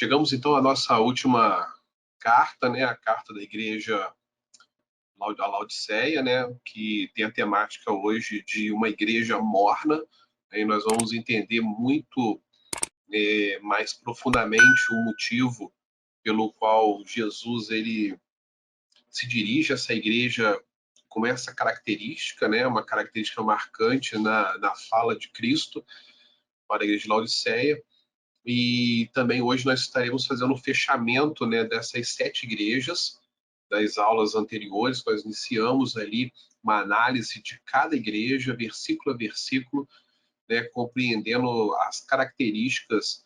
Chegamos então à nossa última carta, né? A carta da igreja da Laodiceia, né? Que tem a temática hoje de uma igreja morna. E nós vamos entender muito mais profundamente o motivo pelo qual Jesus ele se dirige a essa igreja com essa característica, né? Uma característica marcante na fala de Cristo para a igreja de Laodiceia. E também hoje nós estaremos fazendo o fechamento, né, dessas 7 igrejas, das aulas anteriores. Nós iniciamos ali uma análise de cada igreja, versículo a versículo, né, compreendendo as características,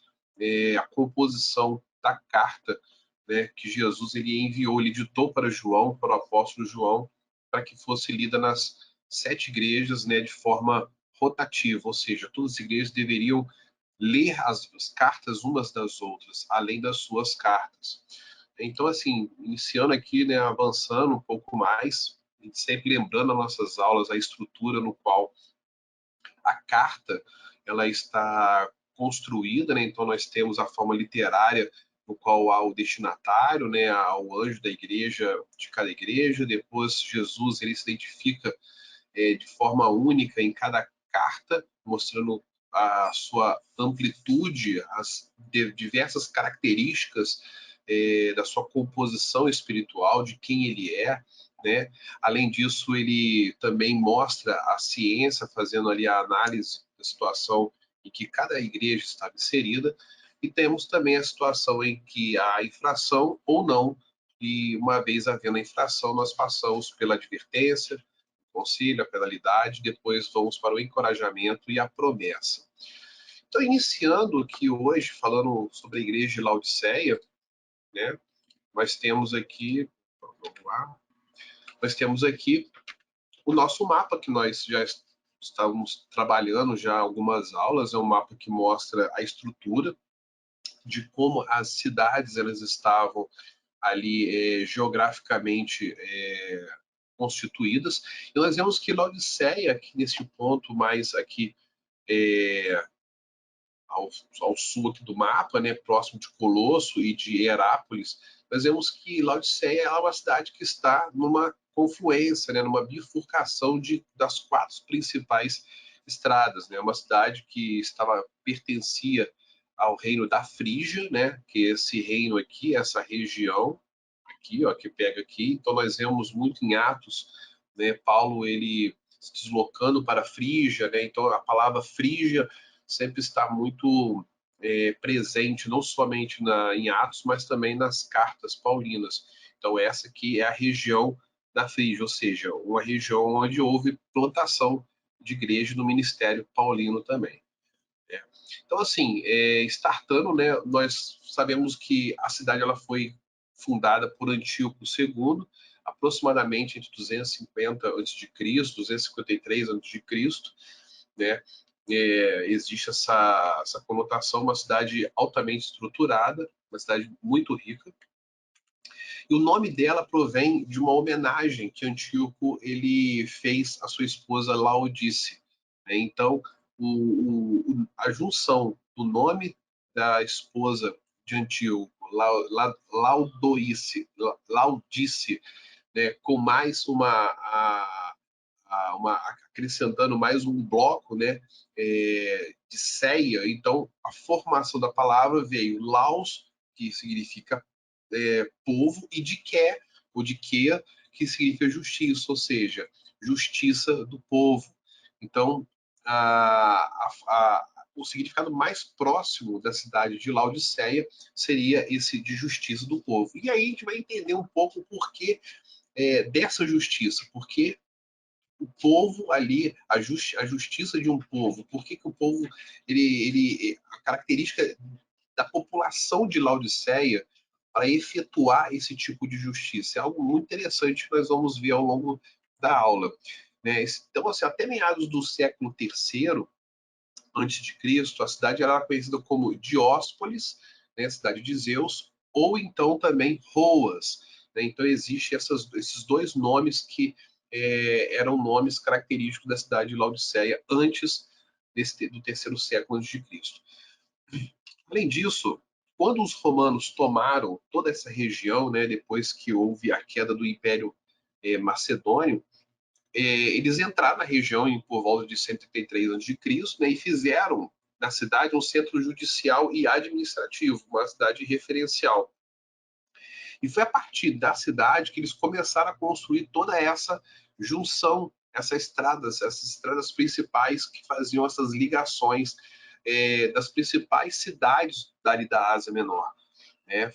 a composição da carta, né, que Jesus ele enviou, ele ditou para João, para o apóstolo João, para que fosse lida nas 7 igrejas, né, de forma rotativa, ou seja, todas as igrejas deveriam ler as cartas umas das outras, além das suas cartas. Então, assim, iniciando aqui, né, avançando um pouco mais, sempre lembrando nas nossas aulas a estrutura no qual a carta ela está construída, né? Então nós temos a forma literária no qual há o destinatário, né, ao anjo da igreja, de cada igreja. Depois Jesus ele se identifica de forma única em cada carta, mostrando a sua amplitude, as diversas características da sua composição espiritual, de quem ele é, né? Além disso, ele também mostra a ciência, fazendo ali a análise da situação em que cada igreja estava inserida, e temos também a situação em que há infração ou não, e uma vez havendo a infração, nós passamos pela advertência, concílio, a penalidade, depois vamos para o encorajamento e a promessa. Então, iniciando aqui hoje, falando sobre a igreja de Laodiceia, né, nós temos aqui, vamos lá, nós temos aqui o nosso mapa que nós já estamos trabalhando já algumas aulas, é um mapa que mostra a estrutura de como as cidades elas estavam ali geograficamente constituídas. E nós vemos que Laodiceia, aqui nesse ponto mais aqui ao sul aqui do mapa, né, próximo de Colosso e de Herápolis, nós vemos que Laodiceia é uma cidade que está numa confluência, né, numa bifurcação das 4 principais estradas, né, uma cidade que pertencia ao reino da Frígia, né, que esse reino aqui, essa região aqui, ó, que pega aqui. Então nós vemos muito em Atos, né, Paulo ele se deslocando para a Frígia, né, então a palavra Frígia sempre está muito presente, não somente em Atos, mas também nas cartas paulinas. Então essa aqui é a região da Frígia, ou seja, uma região onde houve plantação de igreja no ministério paulino também. Né? Então assim, startando, né, nós sabemos que a cidade ela foi fundada por Antíoco II, aproximadamente entre 250 a.C., 253 a.C., né? Existe essa conotação, uma cidade altamente estruturada, uma cidade muito rica. E o nome dela provém de uma homenagem que Antíoco ele fez à sua esposa Laodice. Né? Então, a junção do nome da esposa de Antíoco, Laudice, né, com mais acrescentando mais um bloco, né, de ceia. Então, a formação da palavra veio Laos, que significa povo, e de que, ou de que significa justiça, ou seja, justiça do povo. Então, o significado mais próximo da cidade de Laodiceia seria esse de justiça do povo. E aí a gente vai entender um pouco o porquê dessa justiça, porque o povo ali, a justiça de um povo, por que o povo, a característica da população de Laodiceia para efetuar esse tipo de justiça. É algo muito interessante que nós vamos ver ao longo da aula. Né? Então, assim, até meados do século III antes de Cristo, a cidade era conhecida como Dióspolis, né, cidade de Zeus, ou então também Roas. Né? Então, existem esses dois nomes que eram nomes característicos da cidade de Laodiceia antes do terceiro século antes de Cristo. Além disso, quando os romanos tomaram toda essa região, né, depois que houve a queda do Império Macedônio, eles entraram na região por volta de 133 a.C., né, e fizeram na cidade um centro judicial e administrativo, uma cidade referencial. E foi a partir da cidade que eles começaram a construir toda essa junção, essas estradas principais que faziam essas ligações das principais cidades dali da Ásia Menor.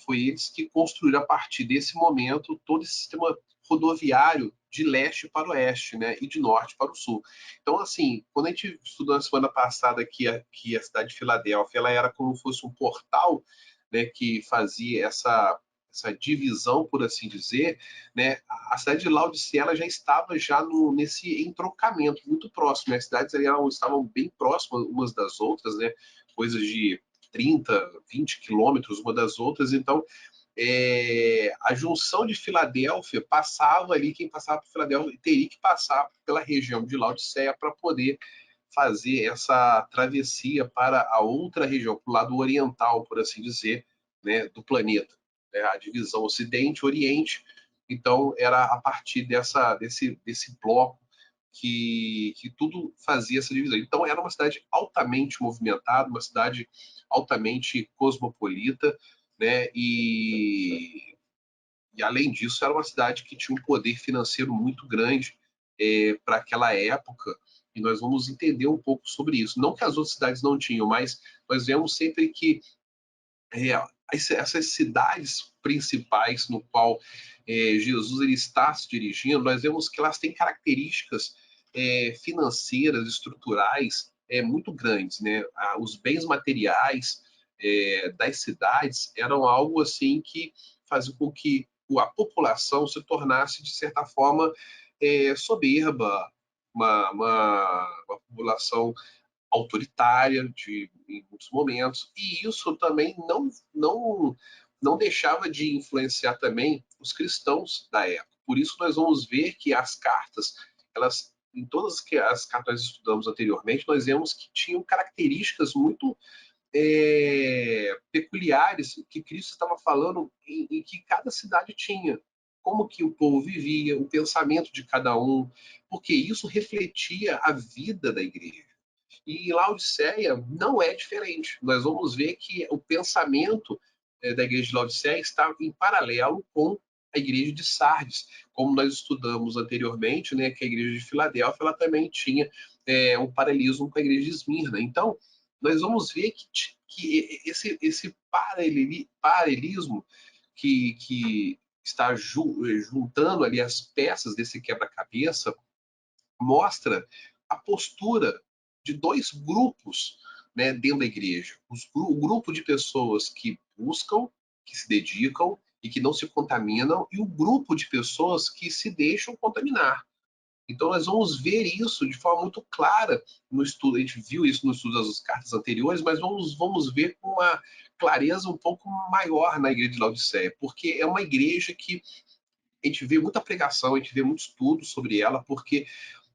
Foi eles que construíram, a partir desse momento, todo esse sistema rodoviário de leste para o oeste, né, e de norte para o sul. Então, assim, quando a gente estudou na semana passada que a cidade de Filadélfia ela era como se fosse um portal, né, que fazia essa divisão, por assim dizer, né, a cidade de Laodiceia ela já estava nesse entrocamento muito próximo, né, as cidades estavam bem próximas umas das outras, né, coisas de 30, 20 quilômetros uma das outras. Então, a junção de Filadélfia passava ali, quem passava por Filadélfia teria que passar pela região de Laodiceia para poder fazer essa travessia para a outra região, para o lado oriental, por assim dizer, né, do planeta, né, a divisão Ocidente-Oriente. Então, era a partir desse bloco que tudo fazia essa divisão. Então, era uma cidade altamente movimentada, uma cidade altamente cosmopolita, né? E além disso, era uma cidade que tinha um poder financeiro muito grande para aquela época, e nós vamos entender um pouco sobre isso. Não que as outras cidades não tinham, mas nós vemos sempre que essas cidades principais no qual Jesus ele está se dirigindo, nós vemos que elas têm características financeiras, estruturais muito grandes, né? Os bens materiais das cidades eram algo assim que fazia com que a população se tornasse, de certa forma, soberba, uma população autoritária em muitos momentos, e isso também não deixava de influenciar também os cristãos da época. Por isso nós vamos ver que as cartas, elas, em todas as cartas que nós estudamos anteriormente, nós vemos que tinham características muito peculiares que Cristo estava falando em que cada cidade tinha. Como que o povo vivia, o pensamento de cada um, porque isso refletia a vida da igreja. E Laodiceia não é diferente. Nós vamos ver que o pensamento da igreja de Laodiceia está em paralelo com a igreja de Sardes. Como nós estudamos anteriormente, né, que a igreja de Filadélfia ela também tinha um paralelismo com a igreja de Esmirna. Então, nós vamos ver que esse paralelismo que está juntando ali as peças desse quebra-cabeça mostra a postura de dois grupos, né, dentro da igreja. O grupo de pessoas que buscam, que se dedicam e que não se contaminam, e o grupo de pessoas que se deixam contaminar. Então, nós vamos ver isso de forma muito clara no estudo. A gente viu isso no estudo das cartas anteriores, mas vamos ver com uma clareza um pouco maior na igreja de Laodiceia, porque é uma igreja que a gente vê muita pregação, a gente vê muito estudo sobre ela, porque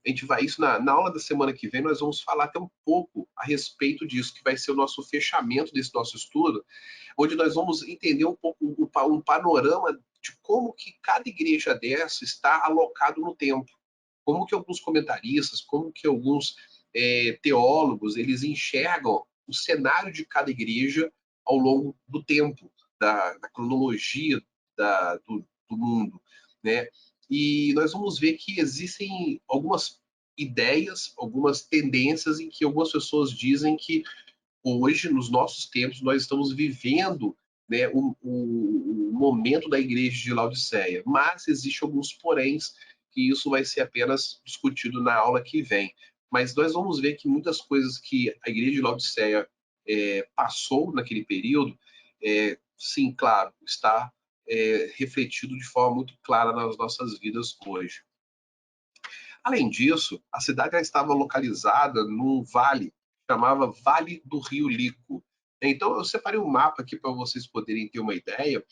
a gente vai isso na aula da semana que vem, nós vamos falar até um pouco a respeito disso, que vai ser o nosso fechamento desse nosso estudo, onde nós vamos entender um pouco um panorama de como que cada igreja dessa está alocado no tempo, como que alguns comentaristas, como que alguns teólogos, eles enxergam o cenário de cada igreja ao longo do tempo, da cronologia do mundo, né? E nós vamos ver que existem algumas ideias, algumas tendências em que algumas pessoas dizem que hoje, nos nossos tempos, nós estamos vivendo, né, o momento da igreja de Laodiceia. Mas existem alguns poréns que isso vai ser apenas discutido na aula que vem. Mas nós vamos ver que muitas coisas que a igreja de Laodiceia passou naquele período, sim, claro, está refletido de forma muito clara nas nossas vidas hoje. Além disso, a cidade já estava localizada num vale, chamava Vale do Rio Lico. Então, eu separei um mapa aqui para vocês poderem ter uma ideia,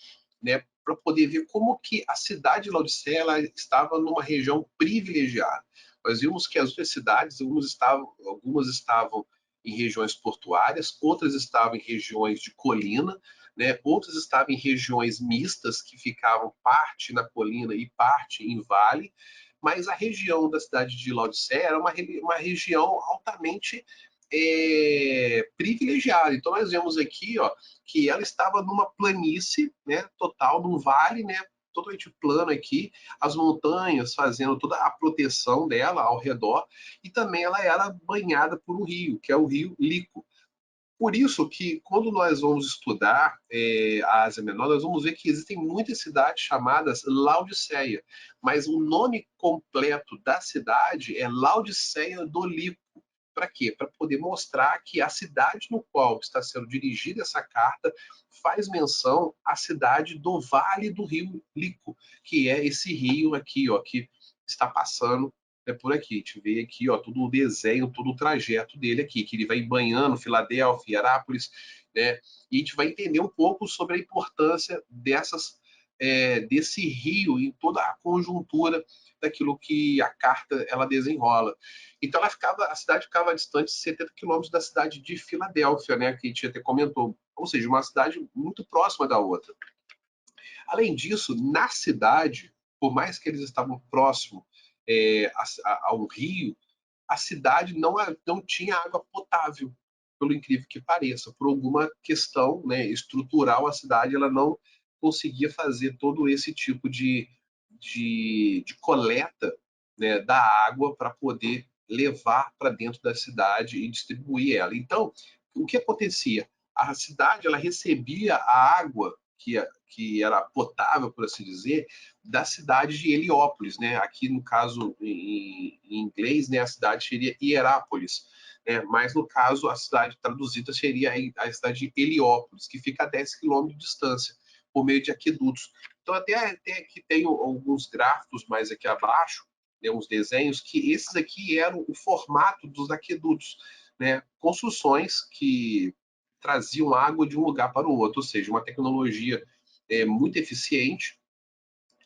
né, para poder ver como que a cidade de Laodiceia ela estava numa região privilegiada. Nós vimos que as outras cidades, algumas estavam em regiões portuárias, outras estavam em regiões de colina, né? Outras estavam em regiões mistas, que ficavam parte na colina e parte em vale, mas a região da cidade de Laodiceia era uma região altamente privilegiada. Então nós vemos aqui, ó, que ela estava numa planície, né, total, num vale, né, totalmente plano aqui, as montanhas fazendo toda a proteção dela ao redor, e também ela era banhada por um rio, que é o rio Lico. Por isso que, quando nós vamos estudar a Ásia Menor, nós vamos ver que existem muitas cidades chamadas Laodiceia, mas o nome completo da cidade é Laodiceia do Lico. Para quê? Para poder mostrar que a cidade no qual está sendo dirigida essa carta faz menção à cidade do Vale do Rio Lico, que é esse rio aqui, ó, que está passando por aqui. A gente vê aqui, ó, todo o desenho, todo o trajeto dele aqui, que ele vai banhando Filadélfia, Herápolis, né? E a gente vai entender um pouco sobre a importância desse rio em toda a conjuntura daquilo que a carta ela desenrola. Então a cidade ficava distante de 70 quilômetros da cidade de Filadélfia, né, que a gente até comentou, ou seja, uma cidade muito próxima da outra. Além disso, na cidade, por mais que eles estavam próximos ao rio, a cidade não tinha água potável, pelo incrível que pareça, por alguma questão, né, estrutural, a cidade ela não conseguia fazer todo esse tipo de coleta, né, da água para poder levar para dentro da cidade e distribuir ela. Então, o que acontecia? A cidade ela recebia a água que era potável, por assim dizer, da cidade de Heliópolis, né? Aqui no caso em inglês, né, a cidade seria Hierápolis, né? Mas no caso a cidade traduzida seria a cidade de Heliópolis, que fica a 10 quilômetros de distância, por meio de aquedutos. Então até aqui tem alguns gráficos mais aqui abaixo, né, uns desenhos, que esses aqui eram o formato dos aquedutos, né? Construções que traziam água de um lugar para o outro, ou seja, uma tecnologia muito eficiente,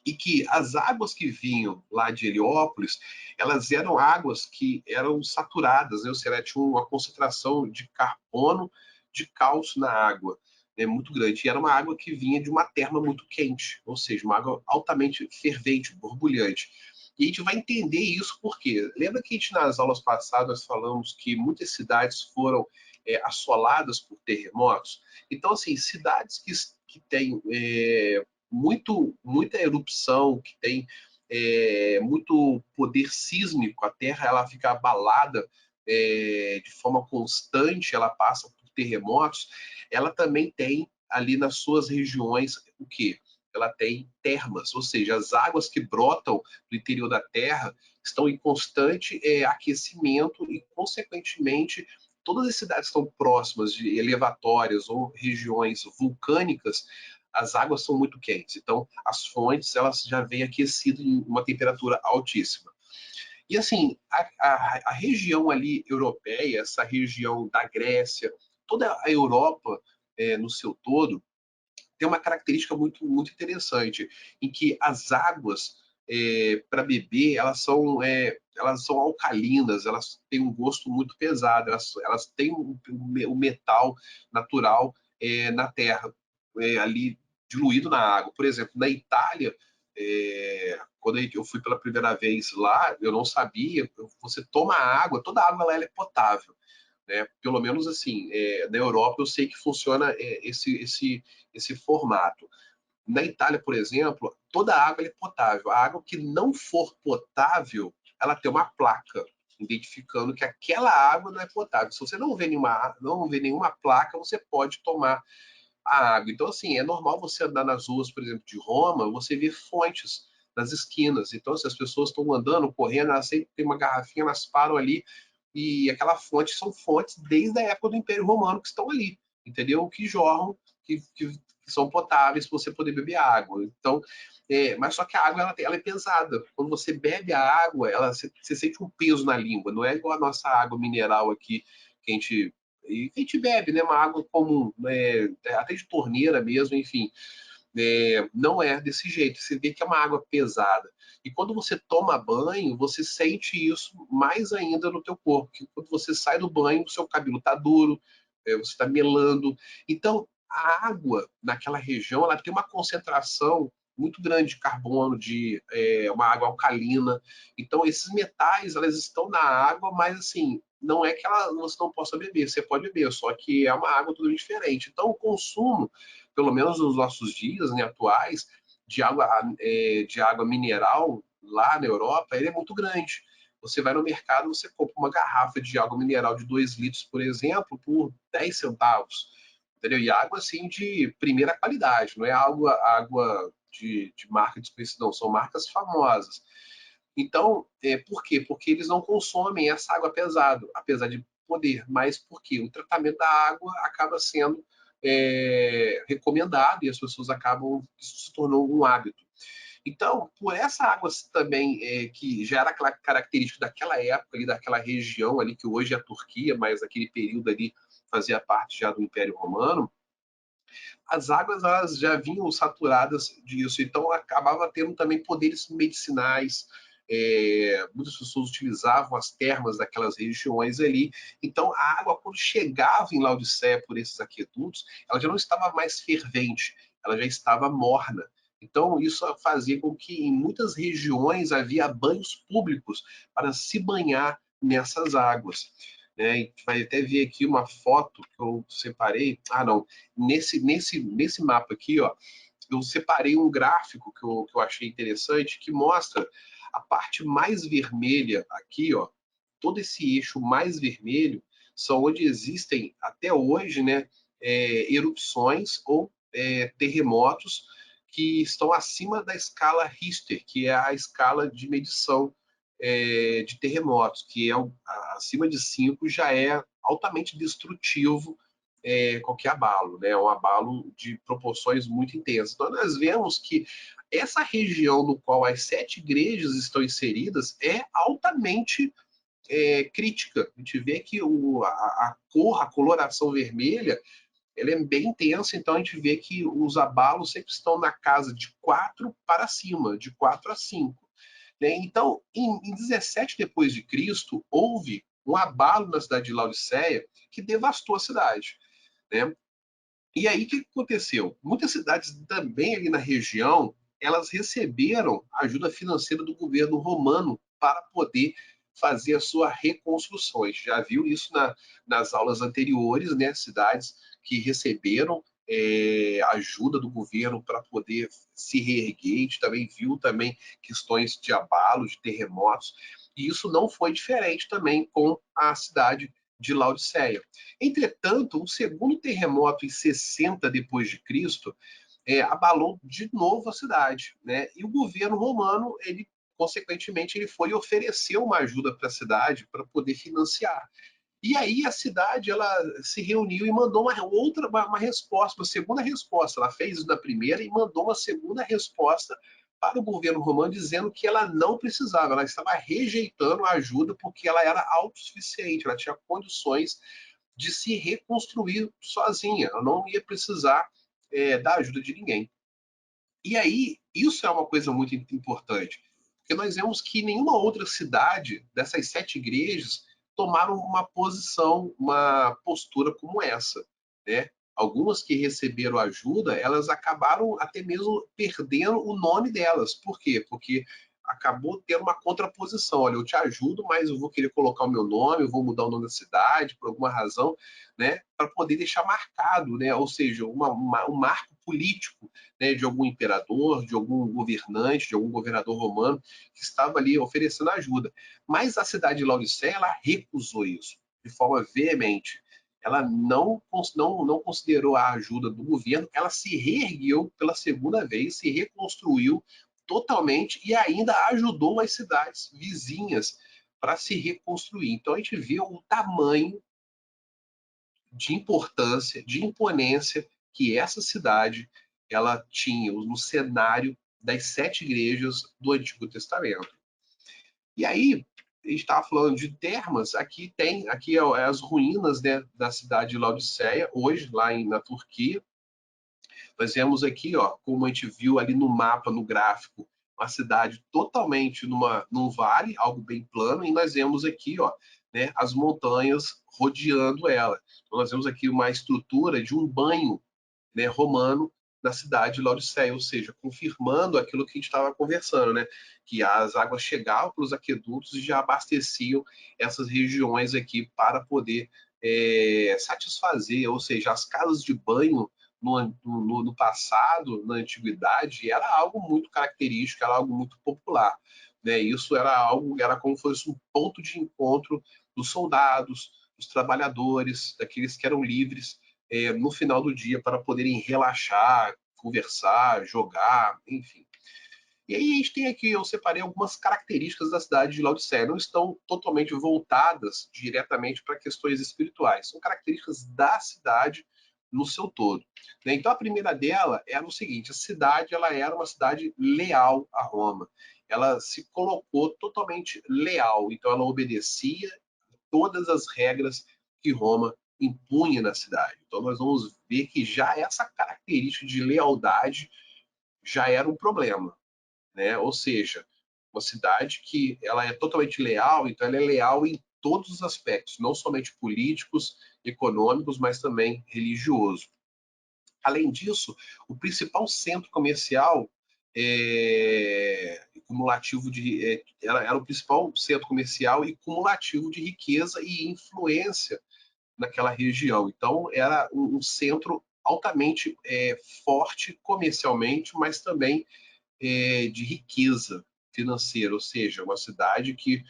e que as águas que vinham lá de Heliópolis, elas eram águas que eram saturadas, né? Ou seja, tinha uma concentração de carbono, de cálcio na água, né? Muito grande. E era uma água que vinha de uma terma muito quente, ou seja, uma água altamente fervente, borbulhante. E a gente vai entender isso porque, lembra que a gente, nas aulas passadas, nós falamos que muitas cidades foram assoladas por terremotos? Então, assim, cidades que têm muita erupção, que tem muito poder sísmico, a Terra ela fica abalada de forma constante, ela passa por terremotos, ela também tem ali nas suas regiões o quê? Ela tem termas, ou seja, as águas que brotam do interior da Terra estão em constante aquecimento e, consequentemente, todas as cidades que estão próximas de elevatórias ou regiões vulcânicas, as águas são muito quentes. Então, as fontes elas já vêm aquecidas em uma temperatura altíssima. E assim, a região ali europeia, essa região da Grécia, toda a Europa no seu todo, tem uma característica muito interessante, em que as águas para beber elas são alcalinas, elas têm um gosto muito pesado, elas têm o metal natural na terra, ali diluído na água. Por exemplo, na Itália, quando eu fui pela primeira vez lá, eu não sabia, você toma água, toda água ela é potável, né? Pelo menos assim, na Europa eu sei que funciona esse formato. Na Itália, por exemplo, toda a água é potável. A água que não for potável, ela tem uma placa identificando que aquela água não é potável. Se você não vê nenhuma placa, você pode tomar a água. Então, assim, é normal você andar nas ruas, por exemplo, de Roma, você ver fontes nas esquinas. Então, se as pessoas estão andando, correndo, elas sempre têm uma garrafinha, elas param ali, e aquela fonte são fontes desde a época do Império Romano que estão ali, entendeu? Que jorram, que são potáveis para você poder beber água. Então, mas só que a água ela é pesada. Quando você bebe a água, você sente um peso na língua. Não é igual a nossa água mineral aqui que a gente bebe, né? Uma água comum, né? Até de torneira mesmo, enfim. não é desse jeito. Você vê que é uma água pesada. E quando você toma banho, você sente isso mais ainda no teu corpo. Porque quando você sai do banho, o seu cabelo está duro, você está melando. Então, a água naquela região, ela tem uma concentração muito grande de carbono, de uma água alcalina. Então, esses metais, elas estão na água, mas assim, não é que você não possa beber, você pode beber, só que é uma água totalmente diferente. Então, o consumo, pelo menos nos nossos dias, né, atuais, de água mineral lá na Europa, ele é muito grande. Você vai no mercado, você compra uma garrafa de água mineral de 2 litros, por exemplo, por 10 centavos. Entendeu? E água assim de primeira qualidade, não é água de marca desconhecida, não, são marcas famosas. Então, por quê? Porque eles não consomem essa água pesada, apesar de poder, mas porque o tratamento da água acaba sendo recomendado e as pessoas acabam, isso se tornou um hábito. Então, por essa água também, que já era característica daquela época, ali, daquela região ali, que hoje é a Turquia, mas naquele período ali fazia parte já do Império Romano, as águas elas já vinham saturadas disso, então acabava tendo também poderes medicinais. Muitas pessoas utilizavam as termas daquelas regiões ali. Então, a água, quando chegava em Laodiceia por esses aquedutos, ela já não estava mais fervente, ela já estava morna. Então, isso fazia com que em muitas regiões havia banhos públicos para se banhar nessas águas. Né? A gente vai até ver aqui uma foto que eu separei. Ah, não. Nesse mapa aqui, ó, eu separei um gráfico que eu achei interessante que mostra a parte mais vermelha aqui, ó, todo esse eixo mais vermelho são onde existem até hoje, né, erupções ou terremotos que estão acima da escala Richter, que é a escala de medição de terremotos, que é acima de 5 já é altamente destrutivo qualquer abalo, né? Um abalo de proporções muito intensas. Então, nós vemos que essa região no qual as 7 igrejas estão inseridas é altamente crítica. A gente vê que a cor, a coloração vermelha, ela é bem intensa, então a gente vê que os abalos sempre estão na casa de 4 para cima, de 4 a 5. Né? Então, em 17 depois de Cristo, houve um abalo na cidade de Laodiceia que devastou a cidade. Né? E aí, o que aconteceu? Muitas cidades também ali na região, elas receberam ajuda financeira do governo romano para poder fazer a sua reconstrução. A gente já viu isso nas aulas anteriores, né? Cidades que receberam ajuda do governo para poder se reerguer. A gente também viu também questões de abalos, de terremotos. E isso não foi diferente também com a cidade de Laodiceia. Entretanto, um segundo terremoto em 60 depois de Cristo abalou de novo a cidade, né? E o governo romano, ele consequentemente, ele foi e ofereceu uma ajuda para a cidade para poder financiar. E aí a cidade ela se reuniu e mandou uma resposta, uma segunda resposta. Ela fez isso na primeira e mandou uma segunda resposta para o governo romano dizendo que ela não precisava, ela estava rejeitando a ajuda porque ela era autossuficiente, ela tinha condições de se reconstruir sozinha, ela não ia precisar da ajuda de ninguém. E aí, isso é uma coisa muito importante, porque nós vemos que nenhuma outra cidade dessas 7 igrejas tomaram uma posição, uma postura como essa, né? Algumas que receberam ajuda, elas acabaram até mesmo perdendo o nome delas. Por quê? Porque acabou tendo uma contraposição. Olha, eu te ajudo, mas eu vou querer colocar o meu nome, eu vou mudar o nome da cidade por alguma razão, né? Para poder deixar marcado, né? Ou seja, um marco político, né, de algum imperador, de algum governante, de algum governador romano que estava ali oferecendo ajuda. Mas a cidade de Laodiceia, ela recusou isso de forma veemente. Ela não considerou a ajuda do governo, ela se reergueu pela segunda vez, se reconstruiu totalmente e ainda ajudou as cidades vizinhas para se reconstruir. Então a gente vê o tamanho de importância, de imponência que essa cidade ela tinha no cenário das 7 igrejas do Antigo Testamento. E aí, a gente estava falando de termas, aqui as ruínas, né, da cidade de Laodiceia, hoje, na Turquia. Nós vemos aqui, ó, como a gente viu ali no mapa, no gráfico, uma cidade totalmente num vale, algo bem plano, e nós vemos aqui, ó, né, as montanhas rodeando ela. Então, nós vemos aqui uma estrutura de um banho, né, romano na cidade de Laodiceia, ou seja, confirmando aquilo que a gente estava conversando, né, que as águas chegavam para os aquedutos e já abasteciam essas regiões aqui para poder satisfazer, ou seja, as casas de banho no passado, na antiguidade, era algo muito característico, era algo muito popular. Né? Isso era algo, era como se fosse um ponto de encontro dos soldados, dos trabalhadores, daqueles que eram livres no final do dia para poderem relaxar, conversar, jogar, enfim. E aí a gente tem aqui, eu separei algumas características da cidade de Laodiceia. Não estão totalmente voltadas diretamente para questões espirituais. São características da cidade no seu todo. Né? Então a primeira dela era o seguinte: a cidade ela era uma cidade leal a Roma. Ela se colocou totalmente leal. Então ela obedecia todas as regras que Roma impunha na cidade. Então nós vamos ver que já essa característica de lealdade já era um problema, né? Ou seja, uma cidade que ela é totalmente leal, então ela é leal em todos os aspectos, não somente políticos, econômicos, mas também religioso. Além disso, o principal centro comercial cumulativo era o principal centro comercial e cumulativo de riqueza e influência naquela região. Então, era um centro altamente forte comercialmente, mas também de riqueza financeira, ou seja, uma cidade que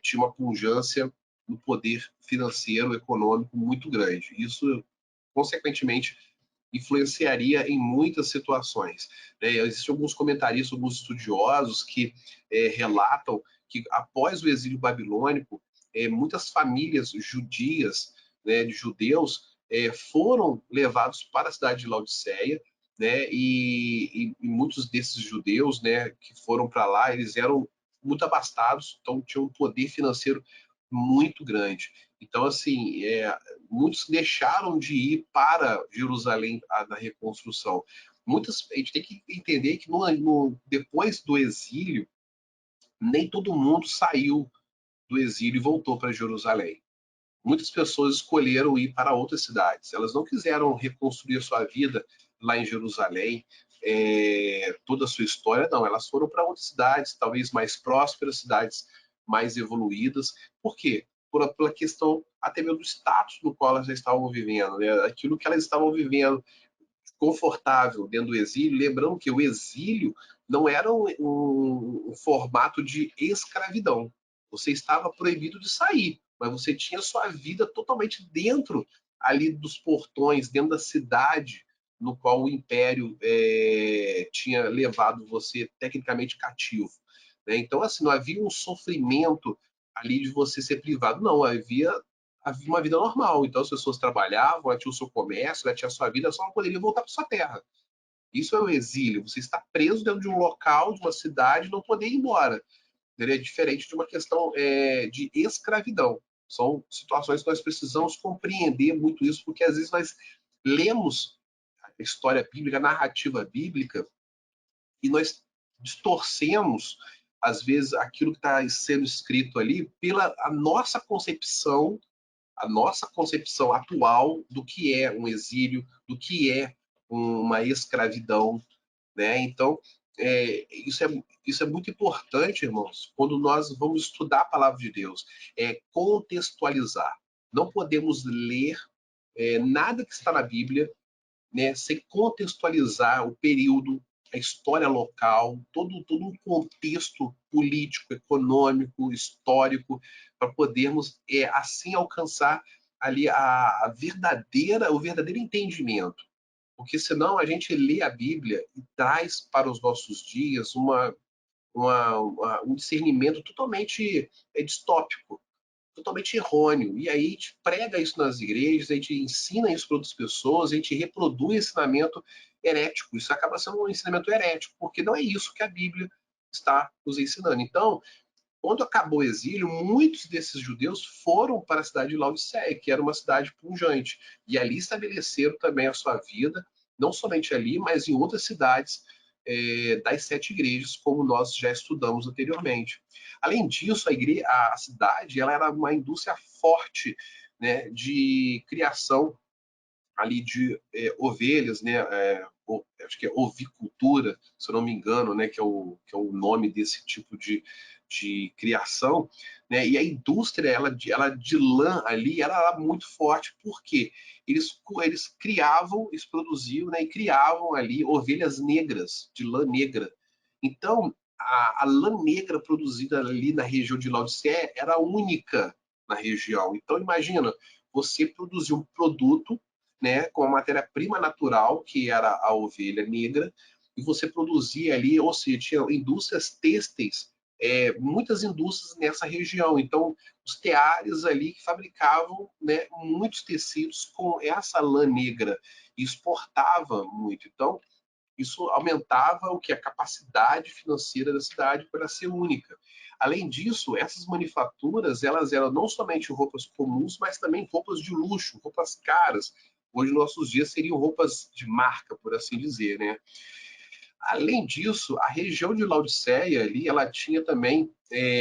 tinha uma pujança no poder financeiro, econômico muito grande. Isso, consequentemente, influenciaria em muitas situações. Existem alguns comentaristas, alguns estudiosos que relatam que após o exílio babilônico, muitas famílias judias, né, de judeus, foram levados para a cidade de Laodiceia, né, e muitos desses judeus, né, que foram para lá, eles eram muito abastados, então tinham um poder financeiro muito grande. Então, assim, muitos deixaram de ir para Jerusalém na reconstrução. A gente tem que entender que depois do exílio, nem todo mundo saiu do exílio e voltou para Jerusalém. Muitas pessoas escolheram ir para outras cidades. Elas não quiseram reconstruir a sua vida lá em Jerusalém, toda a sua história, não. Elas foram para outras cidades, talvez mais prósperas, cidades mais evoluídas. Por quê? Pela questão até mesmo do status no qual elas já estavam vivendo, né? Aquilo que elas estavam vivendo confortável dentro do exílio, lembrando que o exílio não era um formato de escravidão. Você estava proibido de sair, mas você tinha sua vida totalmente dentro ali dos portões, dentro da cidade no qual o império tinha levado você tecnicamente cativo. Né? Então, assim, não havia um sofrimento ali de você ser privado, não, havia uma vida normal. Então as pessoas trabalhavam, ela tinha o seu comércio, ela tinha a sua vida, só não poderia voltar para sua terra. Isso é o exílio. Você está preso dentro de um local, de uma cidade, não poder ir embora. É diferente de uma questão de escravidão. São situações que nós precisamos compreender muito isso, porque às vezes nós lemos a história bíblica, a narrativa bíblica, e nós distorcemos, às vezes, aquilo que está sendo escrito ali pela a nossa concepção atual do que é um exílio, do que é uma escravidão, né? Então, isso é muito importante, irmãos, quando nós vamos estudar a palavra de Deus, contextualizar. Não podemos ler nada que está na Bíblia, né, sem contextualizar o período, a história local, todo um contexto político, econômico, histórico, para podermos assim alcançar ali o verdadeiro entendimento. Porque senão a gente lê a Bíblia e traz para os nossos dias um discernimento totalmente distópico, totalmente errôneo. E aí a gente prega isso nas igrejas, a gente ensina isso para outras pessoas, a gente reproduz ensinamento herético. Isso acaba sendo um ensinamento herético, porque não é isso que a Bíblia está nos ensinando. Então, quando acabou o exílio, muitos desses judeus foram para a cidade de Laodiceia, que era uma cidade pujante, e ali estabeleceram também a sua vida, não somente ali, mas em outras cidades das 7 igrejas, como nós já estudamos anteriormente. Além disso, a cidade ela era uma indústria forte, né, de criação ali de ovelhas, né, acho que é ovicultura, se eu não me engano, né, que é o nome desse tipo de criação, né, e a indústria ela de lã ali era muito forte, porque eles criavam, eles produziam, né, e criavam ali ovelhas negras, de lã negra. Então, a lã negra produzida ali na região de Laodiceia era única na região. Então, imagina, você produzir um produto, né, com a matéria-prima natural, que era a ovelha negra, e você produzia ali, ou seja, tinha indústrias têxteis, muitas indústrias nessa região. Então, os teares ali que fabricavam, né, muitos tecidos com essa lã negra e exportava muito. Então, isso aumentava o que a capacidade financeira da cidade para ser única. Além disso, essas manufaturas elas eram não somente roupas comuns, mas também roupas de luxo, roupas caras. Hoje, nos nossos dias, seriam roupas de marca, por assim dizer, né? Além disso, a região de Laodiceia ali, ela tinha também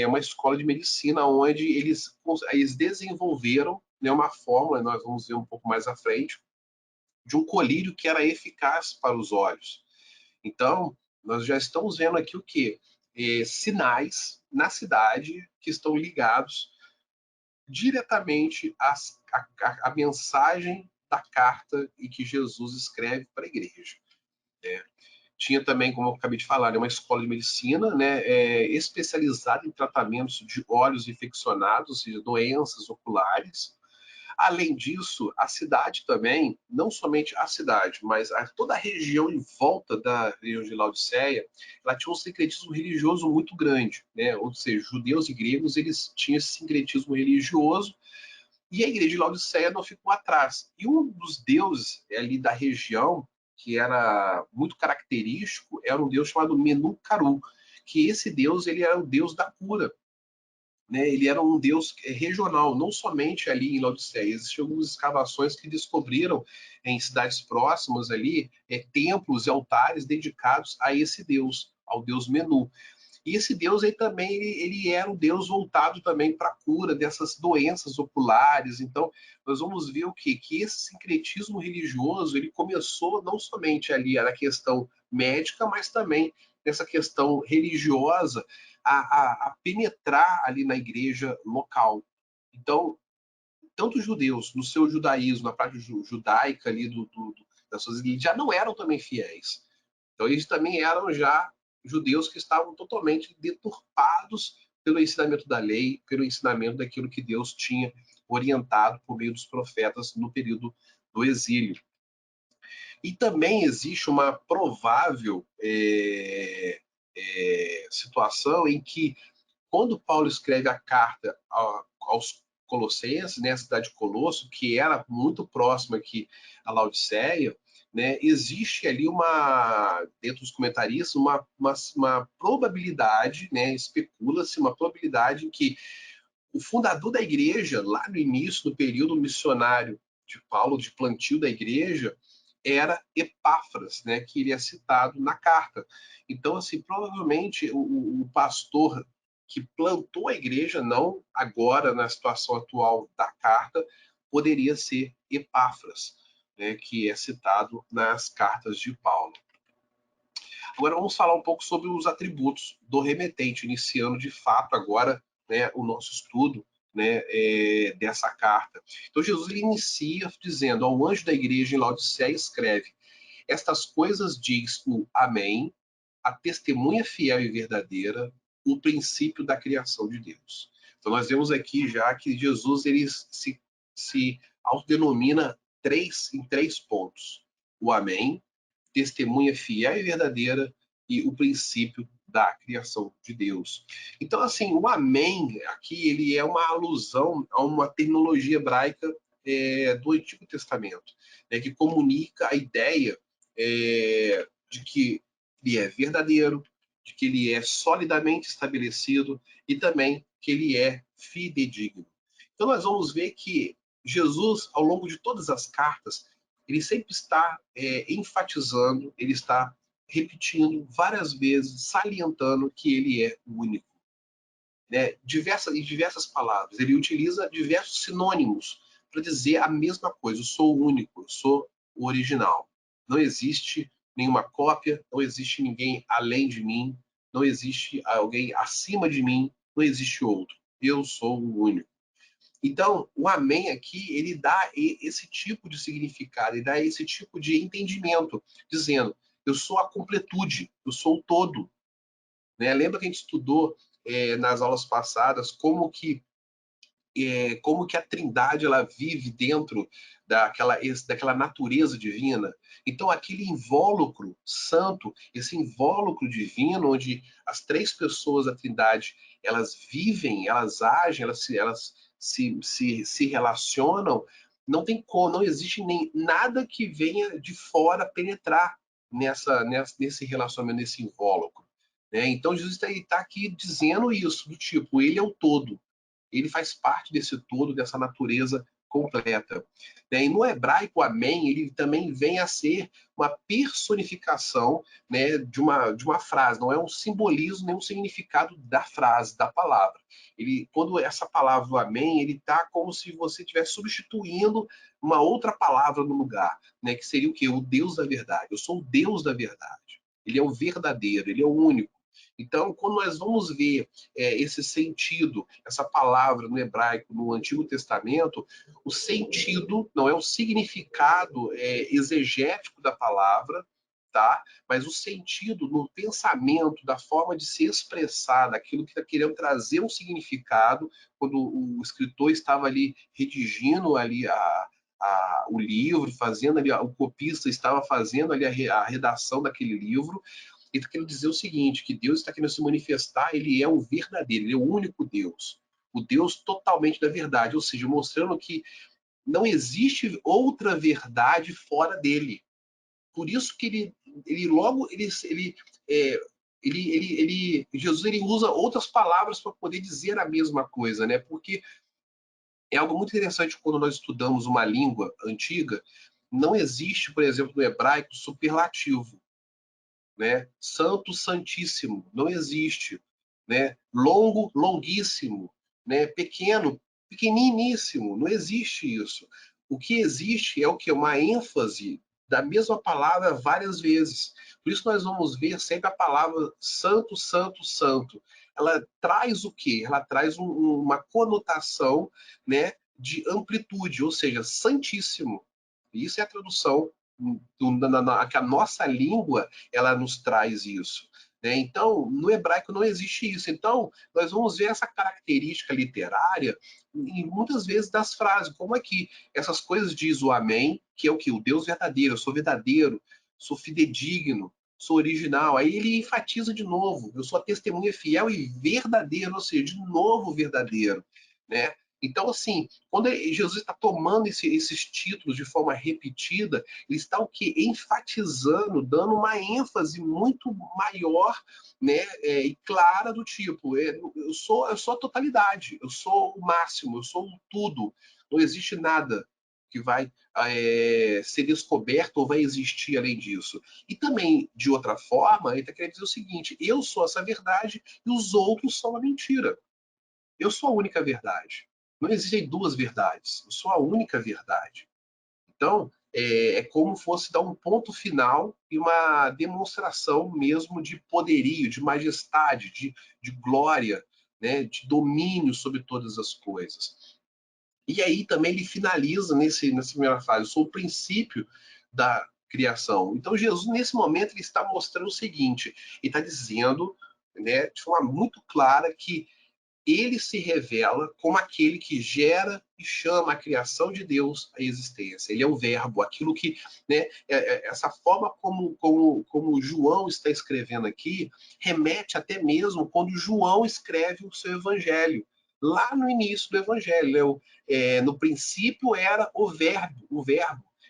uma escola de medicina onde eles desenvolveram, né, uma fórmula, nós vamos ver um pouco mais à frente, de um colírio que era eficaz para os olhos. Então, nós já estamos vendo aqui o quê? Sinais na cidade que estão ligados diretamente à mensagem da carta e que Jesus escreve para a igreja. Né? Tinha também, como eu acabei de falar, uma escola de medicina, né, especializada em tratamentos de olhos infeccionados, ou seja, doenças oculares. Além disso, a cidade também, não somente a cidade, mas toda a região em volta da região de Laodiceia, ela tinha um sincretismo religioso muito grande, né? Ou seja, judeus e gregos, eles tinham esse sincretismo religioso, e a igreja de Laodiceia não ficou atrás. E um dos deuses ali da região, que era muito característico, era um deus chamado Menucaru, que esse deus ele era o deus da cura, né, ele era um deus regional, não somente ali em Laodiceia. Existiam algumas escavações que descobriram em cidades próximas ali templos e altares dedicados a esse deus, ao deus Menu. E esse deus aí também ele era um deus voltado também para a cura dessas doenças oculares. Então, nós vamos ver o quê? Que esse sincretismo religioso ele começou não somente ali na questão médica, mas também nessa questão religiosa a penetrar ali na igreja local. Então, tanto os judeus, no seu judaísmo, na parte judaica ali das suas igrejas, já não eram também fiéis. Então, eles também eram já judeus que estavam totalmente deturpados pelo ensinamento da lei, pelo ensinamento daquilo que Deus tinha orientado por meio dos profetas no período do exílio. E também existe uma provável situação em que, quando Paulo escreve a carta aos Colossenses, né, a cidade de Colosso, que era muito próxima aqui a Laodiceia, né, existe ali dentro dos comentaristas, uma probabilidade, né, especula-se uma probabilidade em que o fundador da igreja, lá no início do período missionário de Paulo, de plantio da igreja, era Epáfras, né, que ele é citado na carta. Então, assim, provavelmente o pastor que plantou a igreja, não agora na situação atual da carta, poderia ser Epáfras, né, que é citado nas cartas de Paulo. Agora vamos falar um pouco sobre os atributos do remetente, iniciando de fato agora, né, o nosso estudo, né, dessa carta. Então Jesus ele inicia dizendo: ao anjo da igreja em Laodiceia escreve: estas coisas diz o Amém, a testemunha fiel e verdadeira, o princípio da criação de Deus. Então nós vemos aqui já que Jesus ele se autodenomina em três pontos: o Amém, testemunha fiel e verdadeira e o princípio da criação de Deus. Então, assim, o Amém aqui ele é uma alusão a uma terminologia hebraica do Antigo Testamento, né, que comunica a ideia de que ele é verdadeiro, de que ele é solidamente estabelecido e também que ele é fidedigno. Então, nós vamos ver que Jesus, ao longo de todas as cartas, ele sempre está enfatizando, ele está repetindo várias vezes, salientando que ele é único, né? Diversas palavras. Ele utiliza diversos sinônimos para dizer a mesma coisa. Eu sou o único, eu sou o original. Não existe nenhuma cópia, não existe ninguém além de mim, não existe alguém acima de mim, não existe outro. Eu sou o único. Então, o amém aqui, ele dá esse tipo de significado, ele dá esse tipo de entendimento, dizendo, eu sou a completude, eu sou o todo, né? Lembra que a gente estudou nas aulas passadas como que a Trindade ela vive dentro daquela natureza divina. Então, aquele invólucro santo, esse invólucro divino, onde as três pessoas da Trindade elas vivem, elas agem, elas se relacionam, não tem como, não existe nem nada que venha de fora penetrar nesse relacionamento, nesse invólucro. Né? Então, Jesus está aqui dizendo isso, do tipo, ele é o todo, ele faz parte desse todo, dessa natureza completa. Né? E no hebraico, amém, ele também vem a ser uma personificação, né, de uma frase, não é um simbolismo nem um significado da frase, da palavra. Quando essa palavra, o amém, ele está como se você estivesse substituindo uma outra palavra no lugar, né, que seria o quê? O Deus da verdade. Eu sou o Deus da verdade. Ele é o verdadeiro, ele é o único. Então, quando nós vamos ver esse sentido, essa palavra no hebraico, no Antigo Testamento, o sentido não é o significado exegético da palavra, tá? Mas o sentido no pensamento, da forma de se expressar, daquilo que está querendo trazer um significado, quando o escritor estava ali redigindo ali o livro, fazendo ali, o copista estava fazendo ali a redação daquele livro, ele está querendo dizer o seguinte, que Deus está querendo se manifestar, ele é o verdadeiro, ele é o único Deus. O Deus totalmente da verdade, ou seja, mostrando que não existe outra verdade fora dele. Por isso que ele logo, é, Jesus ele usa outras palavras para poder dizer a mesma coisa, né? Porque é algo muito interessante quando nós estudamos uma língua antiga, não existe, por exemplo, no hebraico, superlativo, né? Santo, santíssimo, não existe, né? Longo, longuíssimo, né? Pequeno, pequeniníssimo, não existe isso. O que existe é o que? Uma ênfase da mesma palavra várias vezes. Por isso nós vamos ver sempre a palavra santo, santo, santo. Ela traz o quê? Ela traz uma conotação, né, de amplitude, ou seja, santíssimo. Isso é a tradução que a nossa língua ela nos traz isso. Né? Então, no hebraico não existe isso. Então, nós vamos ver essa característica literária em muitas vezes das frases, como aqui, essas coisas diz o amém, que é o que? O Deus verdadeiro, eu sou verdadeiro, sou fidedigno, sou original. Aí ele enfatiza de novo, eu sou a testemunha fiel e verdadeira, ou seja, de novo verdadeiro. Né? Então, assim, quando Jesus está tomando esses títulos de forma repetida, ele está o quê? Enfatizando, dando uma ênfase muito maior, né, e clara do tipo, eu sou a totalidade, eu sou o máximo, eu sou o tudo, não existe nada que vai ser descoberto ou vai existir além disso. E também, de outra forma, ele está querendo dizer o seguinte, eu sou essa verdade e os outros são a mentira. Eu sou a única verdade. Não existem duas verdades. Eu sou a única verdade. Então, é como fosse dar um ponto final e uma demonstração mesmo de poderio, de majestade, de glória, né, de domínio sobre todas as coisas. E aí também ele finaliza nessa primeira fase, eu sou o princípio da criação. Então Jesus, nesse momento, ele está mostrando o seguinte, ele está dizendo, né, de forma muito clara que ele se revela como aquele que gera e chama a criação de Deus à existência. Ele é o verbo, aquilo que, né, essa forma como João está escrevendo aqui, remete até mesmo quando João escreve o seu evangelho. Lá no início do evangelho, no princípio era o verbo,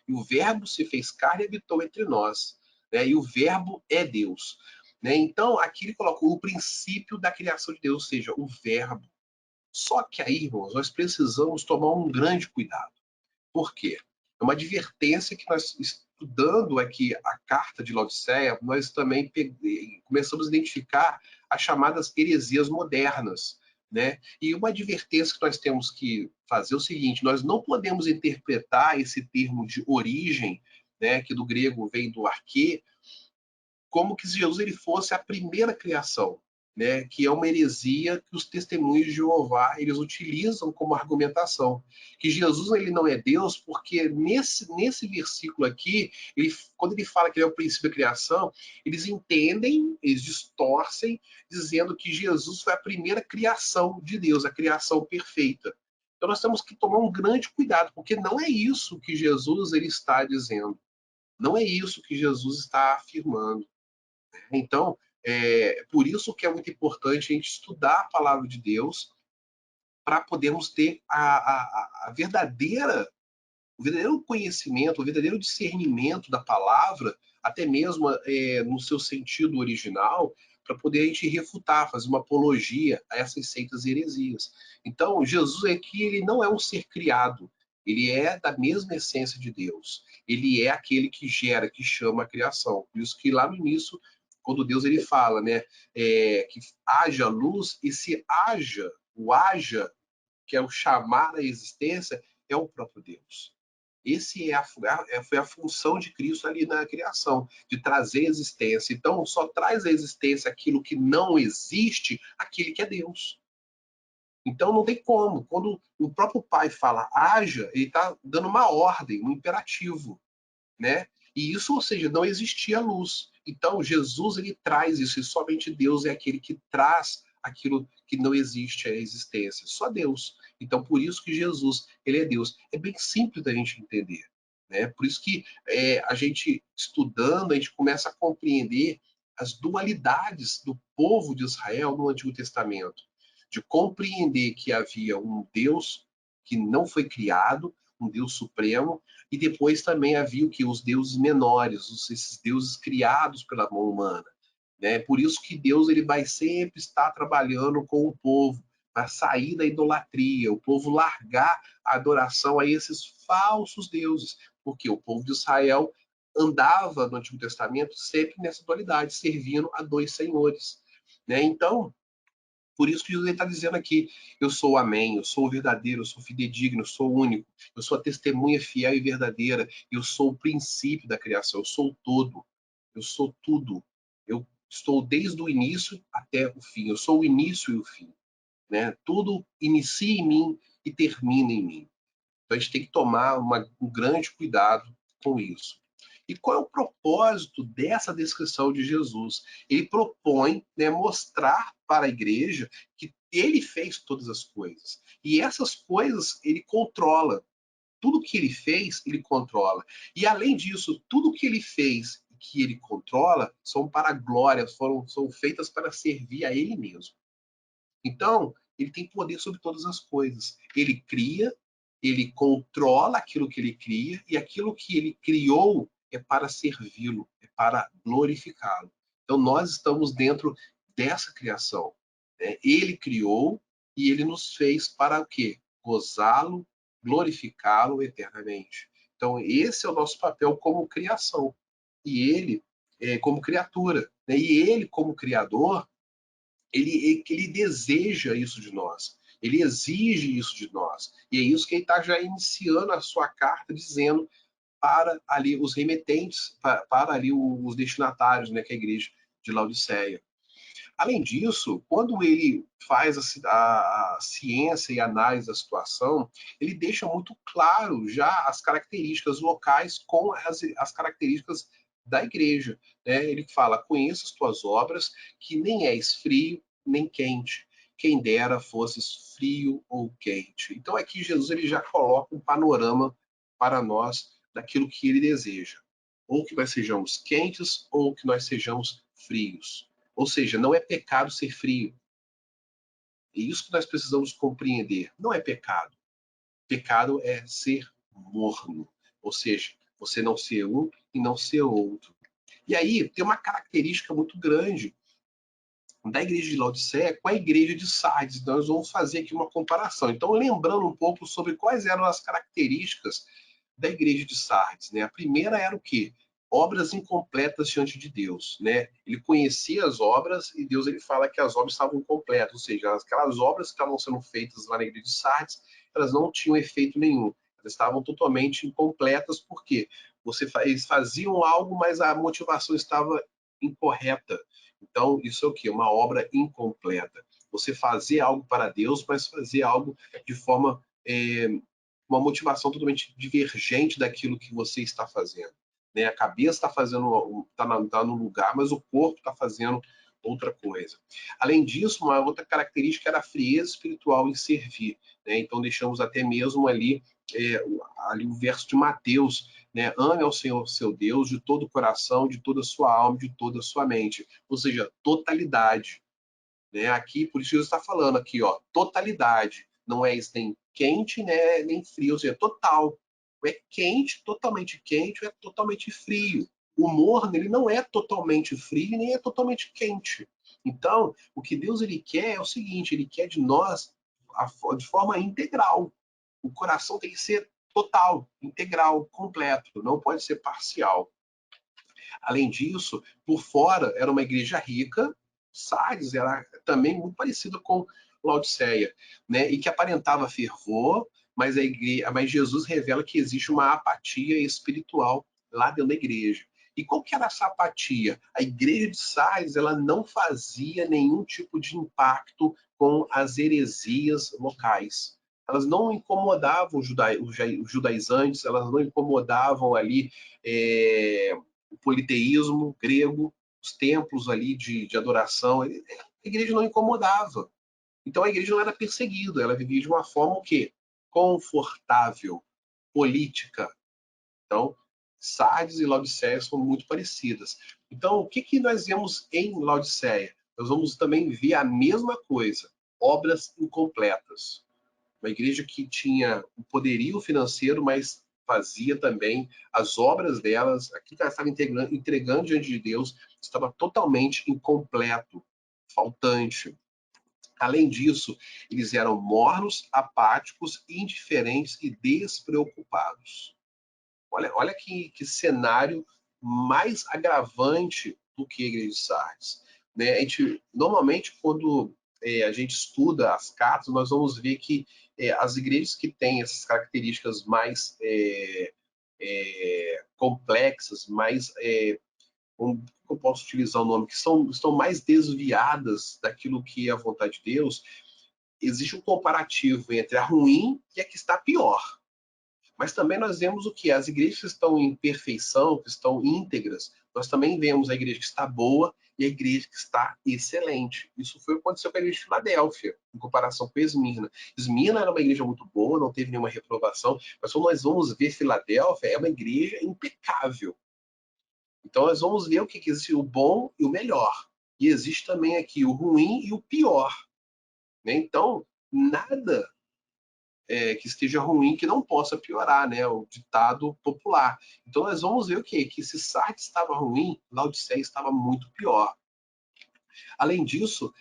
e o verbo se fez carne e habitou entre nós, né, e o verbo é Deus. Né? Então, aqui ele colocou o princípio da criação de Deus, ou seja, o verbo. Só que aí, irmãos, nós precisamos tomar um grande cuidado. Por quê? É uma advertência que nós, estudando aqui a carta de Laodiceia, nós também começamos a identificar as chamadas heresias modernas, né? E uma advertência que nós temos que fazer é o seguinte: nós não podemos interpretar esse termo de origem, né, que do grego vem do arquê, como que Jesus ele fosse a primeira criação, né? Que é uma heresia que os testemunhos de Jeová eles utilizam como argumentação, que Jesus ele não é Deus, porque nesse versículo aqui, quando ele fala que ele é o princípio da criação, eles entendem, eles distorcem, dizendo que Jesus foi a primeira criação de Deus, a criação perfeita. Então nós temos que tomar um grande cuidado, porque não é isso que Jesus ele está dizendo. Não é isso que Jesus está afirmando. Então, por isso que é muito importante a gente estudar a palavra de Deus para podermos ter a verdadeira, o verdadeiro conhecimento, o verdadeiro discernimento da palavra, até mesmo no seu sentido original, para poder a gente refutar, fazer uma apologia a essas seitas e heresias. Então, Jesus aqui ele não é um ser criado, ele é da mesma essência de Deus. Ele é aquele que gera, que chama a criação. Por isso que lá no início, quando Deus ele fala, né, que haja luz, e se haja, o haja, que é o chamar à existência, é o próprio Deus. Esse foi a função de Cristo ali na criação, de trazer existência. Então, só traz à existência aquilo que não existe, aquele que é Deus. Então, não tem como. Quando o próprio Pai fala haja, ele está dando uma ordem, um imperativo, né? E isso, ou seja, não existia luz. Então, Jesus ele traz isso, e somente Deus é aquele que traz aquilo que não existe à existência. Só Deus. Então, por isso que Jesus ele é Deus. É bem simples da gente entender, né? Por isso que a gente estudando, a gente começa a compreender as dualidades do povo de Israel no Antigo Testamento, de compreender que havia um Deus que não foi criado, um Deus supremo, e depois também havia o que? Os deuses menores, esses deuses criados pela mão humana. Né? Por isso que Deus ele vai sempre estar trabalhando com o povo para sair da idolatria, o povo largar a adoração a esses falsos deuses, porque o povo de Israel andava no Antigo Testamento sempre nessa dualidade, servindo a dois senhores. Né? Então, por isso que Jesus está dizendo aqui: eu sou o Amém, eu sou o verdadeiro, eu sou fidedigno, eu sou o único, eu sou a testemunha fiel e verdadeira, eu sou o princípio da criação, eu sou o todo, eu sou tudo. Eu estou desde o início até o fim, eu sou o início e o fim. Né? Tudo inicia em mim e termina em mim. Então a gente tem que tomar um grande cuidado com isso. E qual é o propósito dessa descrição de Jesus? Ele propõe, né, mostrar para a igreja que ele fez todas as coisas. E essas coisas ele controla. Tudo que ele fez, ele controla. E além disso, tudo que ele fez e que ele controla são para a glória, são feitas para servir a ele mesmo. Então, ele tem poder sobre todas as coisas. Ele cria, ele controla aquilo que ele cria, e aquilo que ele criou é para servi-lo, é para glorificá-lo. Então, nós estamos dentro dessa criação. Né? Ele criou e ele nos fez para o quê? Gozá-lo, glorificá-lo eternamente. Então, esse é o nosso papel como criação. E ele, como criatura. Né? E ele, como criador, ele deseja isso de nós, ele exige isso de nós. E é isso que ele está já iniciando a sua carta, dizendo para ali os remetentes, para ali os destinatários, né, que é a igreja de Laodiceia. Além disso, quando ele faz a ciência e análise da situação, ele deixa muito claro já as características locais com as características da igreja. Né? Ele fala: conheça as tuas obras, que nem és frio nem quente. Quem dera fosses frio ou quente. Então aqui Jesus ele já coloca um panorama para nós daquilo que ele deseja. Ou que nós sejamos quentes ou que nós sejamos frios. Ou seja, não é pecado ser frio. É isso que nós precisamos compreender. Não é pecado. Pecado é ser morno. Ou seja, você não ser um e não ser outro. E aí tem uma característica muito grande da igreja de Laodiceia com a igreja de Sardes. Então, nós vamos fazer aqui uma comparação. Então, lembrando um pouco sobre quais eram as características da igreja de Sardes, né? A primeira era o quê? Obras incompletas diante de Deus, né? Ele conhecia as obras e Deus ele fala que as obras estavam incompletas, ou seja, aquelas obras que estavam sendo feitas lá na igreja de Sardes, elas não tinham efeito nenhum, elas estavam totalmente incompletas, porque eles faziam algo, mas a motivação estava incorreta. Então, isso é o quê? Uma obra incompleta. Você fazer algo para Deus, mas fazer algo de forma uma motivação totalmente divergente daquilo que você está fazendo, né? A cabeça está fazendo, tá no lugar, mas o corpo está fazendo outra coisa. Além disso, uma outra característica era a frieza espiritual em servir, né? Então deixamos até mesmo ali o verso de Mateus, né? Ame ao Senhor seu Deus de todo o coração, de toda a sua alma, de toda a sua mente, ou seja, totalidade, né? Aqui, por isso Jesus está falando aqui, ó, totalidade. Não é nem quente, né, nem frio, ou seja, total. Ou é quente, totalmente quente, ou é totalmente frio. O morno, ele não é totalmente frio, nem é totalmente quente. Então, o que Deus ele quer é o seguinte, ele quer de nós de forma integral. O coração tem que ser total, integral, completo, não pode ser parcial. Além disso, por fora era uma igreja rica, Sardes era também muito parecida com Laodiceia, né? E que aparentava fervor, mas Jesus revela que existe uma apatia espiritual lá dentro da igreja. E qual que era essa apatia? A igreja de Sardes ela não fazia nenhum tipo de impacto com as heresias locais. Elas não incomodavam os judaizantes, elas não incomodavam ali o politeísmo grego, os templos ali de adoração. A igreja não incomodava. Então a igreja não era perseguida, ela vivia de uma forma o quê? Confortável, política. Então, Sardes e Laodiceia são muito parecidas. Então, o que, que nós vemos em Laodiceia? Nós vamos também ver a mesma coisa, obras incompletas. Uma igreja que tinha o poderio financeiro, mas fazia também as obras delas, aquilo que ela estava entregando diante de Deus, estava totalmente incompleto, faltante. Além disso, eles eram mornos, apáticos, indiferentes e despreocupados. Olha que cenário mais agravante do que a igreja de Sardes. Né? Normalmente, quando a gente estuda as cartas, nós vamos ver que as igrejas que têm essas características mais complexas, mais, como eu posso utilizar o nome, que estão mais desviadas daquilo que é a vontade de Deus, existe um comparativo entre a ruim e a que está pior. Mas também nós vemos o que? As igrejas que estão em perfeição, que estão íntegras, nós também vemos a igreja que está boa e a igreja que está excelente. Isso foi o que aconteceu com a igreja de Filadélfia, em comparação com Esmirna. Esmirna era uma igreja muito boa, não teve nenhuma reprovação, mas quando nós vamos ver Filadélfia, é uma igreja impecável. Então nós vamos ver o que existe o bom e o melhor. E existe também aqui o ruim e o pior. Né? Então, nada que esteja ruim, que não possa piorar, né? O ditado popular. Então nós vamos ver o quê? Que se Sardes estava ruim, Laodiceia estava muito pior. Além disso,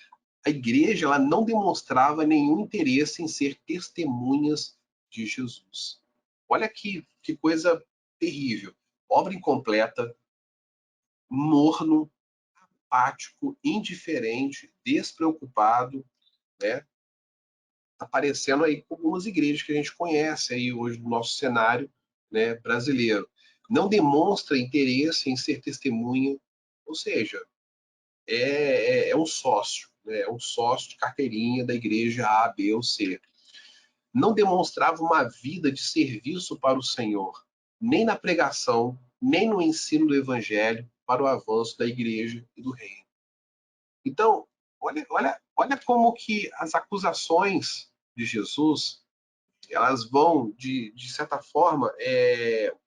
a igreja ela não demonstrava nenhum interesse em ser testemunhas de Jesus. Olha que coisa terrível. Obra incompleta, morno, apático, indiferente, despreocupado, né? Aparecendo aí com algumas igrejas que a gente conhece aí hoje no nosso cenário, né, brasileiro. Não demonstra interesse em ser testemunha, ou seja, é um sócio, né, é um sócio de carteirinha da igreja A, B ou C. Não demonstrava uma vida de serviço para o Senhor, nem na pregação, nem no ensino do evangelho para o avanço da igreja e do reino. Então, olha como que as acusações de Jesus elas vão, de certa forma,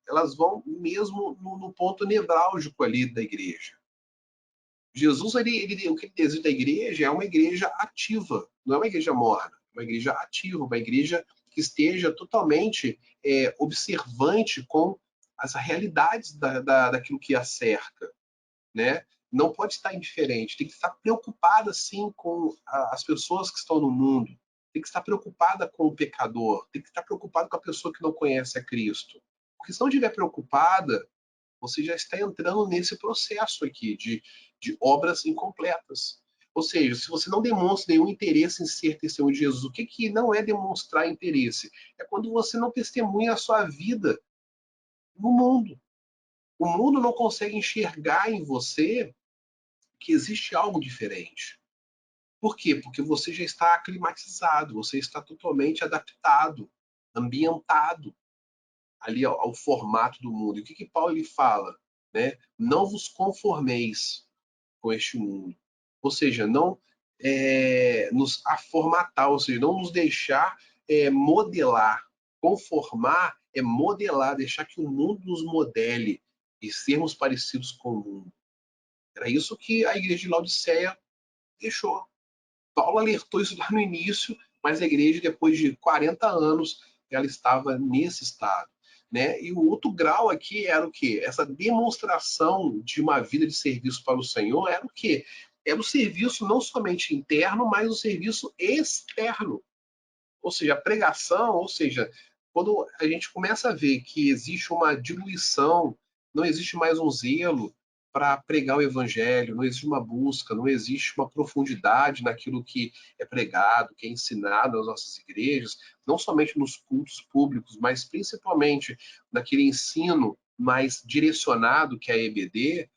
elas vão mesmo no ponto nevrálgico ali da igreja. Jesus, o que ele deseja da igreja é uma igreja ativa, não é uma igreja morna, é uma igreja ativa, uma igreja que esteja totalmente observante com as realidades daquilo que a cerca, né? Não pode estar indiferente, tem que estar preocupada, sim, com as pessoas que estão no mundo, tem que estar preocupada com o pecador, tem que estar preocupada com a pessoa que não conhece a Cristo. Porque se não estiver preocupada, você já está entrando nesse processo aqui de obras incompletas. Ou seja, se você não demonstra nenhum interesse em ser testemunho de Jesus, o que, que não é demonstrar interesse? É quando você não testemunha a sua vida no mundo. O mundo não consegue enxergar em você que existe algo diferente. Por quê? Porque você já está aclimatizado, você está totalmente adaptado, ambientado ali ao formato do mundo. E o que, que Paulo ele fala? Né? Não vos conformeis com este mundo. Ou seja, não nos aformatar, ou seja, não nos deixar modelar. Conformar é modelar, deixar que o mundo nos modele e sermos parecidos com o mundo. Era isso que a igreja de Laodiceia deixou. Paulo alertou isso lá no início, mas a igreja, depois de 40 anos, ela estava nesse estado. Né? E o outro grau aqui era o quê? Essa demonstração de uma vida de serviço para o Senhor era o quê? Era o serviço não somente interno, mas o serviço externo. Ou seja, a pregação, ou seja, quando a gente começa a ver que existe uma diluição, não existe mais um zelo para pregar o evangelho, não existe uma busca, não existe uma profundidade naquilo que é pregado, que é ensinado nas nossas igrejas, não somente nos cultos públicos, mas principalmente naquele ensino mais direcionado que é a EBD,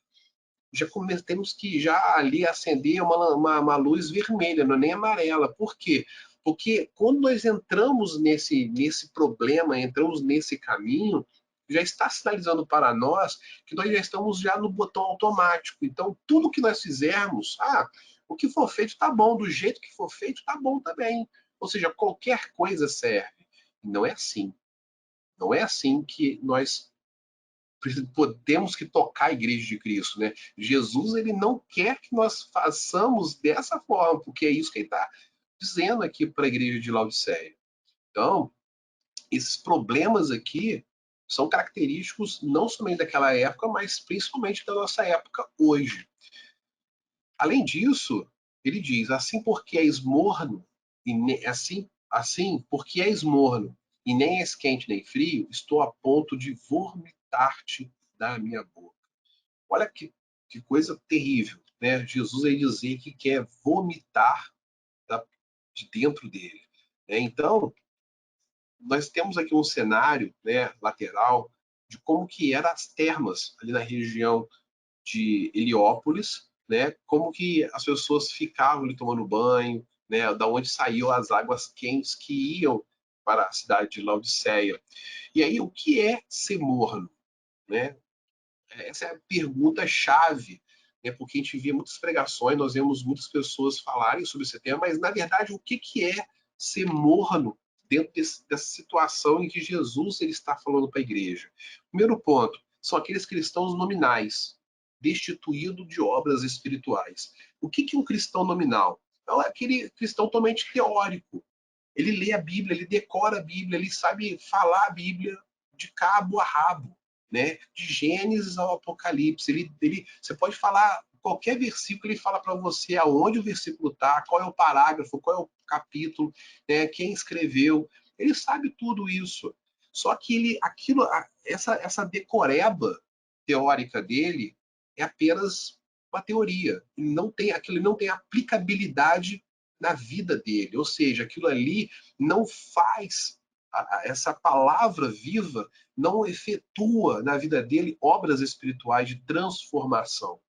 temos que já ali acender uma luz vermelha, não é nem amarela. Por quê? Porque quando nós entramos nesse problema, entramos nesse caminho, já está sinalizando para nós que nós já estamos já no botão automático. Então, tudo que nós fizermos, o que for feito está bom, do jeito que for feito está bom também. Ou seja, qualquer coisa serve. Não é assim. Não é assim que nós temos que tocar a igreja de Cristo, né? Jesus, ele não quer que nós façamos dessa forma, porque é isso que ele está dizendo aqui para a igreja de Laodiceia. Então, esses problemas aqui são característicos não somente daquela época, mas principalmente da nossa época hoje. Além disso, ele diz: assim porque és morno, assim porque és morno, e nem és quente nem frio, estou a ponto de vomitar-te da minha boca. Olha que coisa terrível, né? Jesus aí dizer que quer vomitar de dentro dele. Né? Então, nós temos aqui um cenário, né, lateral de como que eram as termas ali na região de Heliópolis, né? Como que as pessoas ficavam ali tomando banho, né? Da onde saíam as águas quentes que iam para a cidade de Laodiceia. E aí, o que é ser morno, né? Essa é a pergunta-chave, né? Porque a gente via muitas pregações, nós vemos muitas pessoas falarem sobre esse tema, mas na verdade o que, que é ser morno dentro dessa situação em que Jesus ele está falando para a igreja? Primeiro ponto, são aqueles cristãos nominais, destituídos de obras espirituais. O que, que é um cristão nominal? É aquele cristão totalmente teórico. Ele lê a Bíblia, ele decora a Bíblia, ele sabe falar a Bíblia de cabo a rabo, né? De Gênesis ao Apocalipse. Você pode falar qualquer versículo, ele fala para você aonde o versículo está, qual é o parágrafo, qual é o capítulo, né? Quem escreveu. Ele sabe tudo isso. Só que essa decoreba teórica dele é apenas uma teoria. Aquilo não tem aplicabilidade na vida dele. Ou seja, aquilo ali não faz, essa palavra viva não efetua na vida dele obras espirituais de transformação.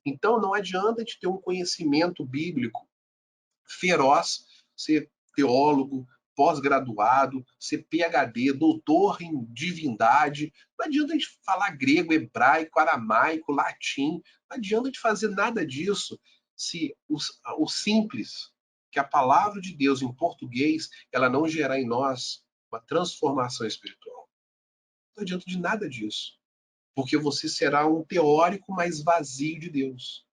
Então não adianta a gente ter um conhecimento bíblico feroz, ser teólogo, pós-graduado, ser PhD, doutor em divindade. Não adianta a gente falar grego, hebraico, aramaico, latim. Não adianta a gente fazer nada disso se o simples, que a palavra de Deus em português, ela não gerar em nós uma transformação espiritual. Não adianta de nada disso. Porque você será um teórico, mas vazio de Deus.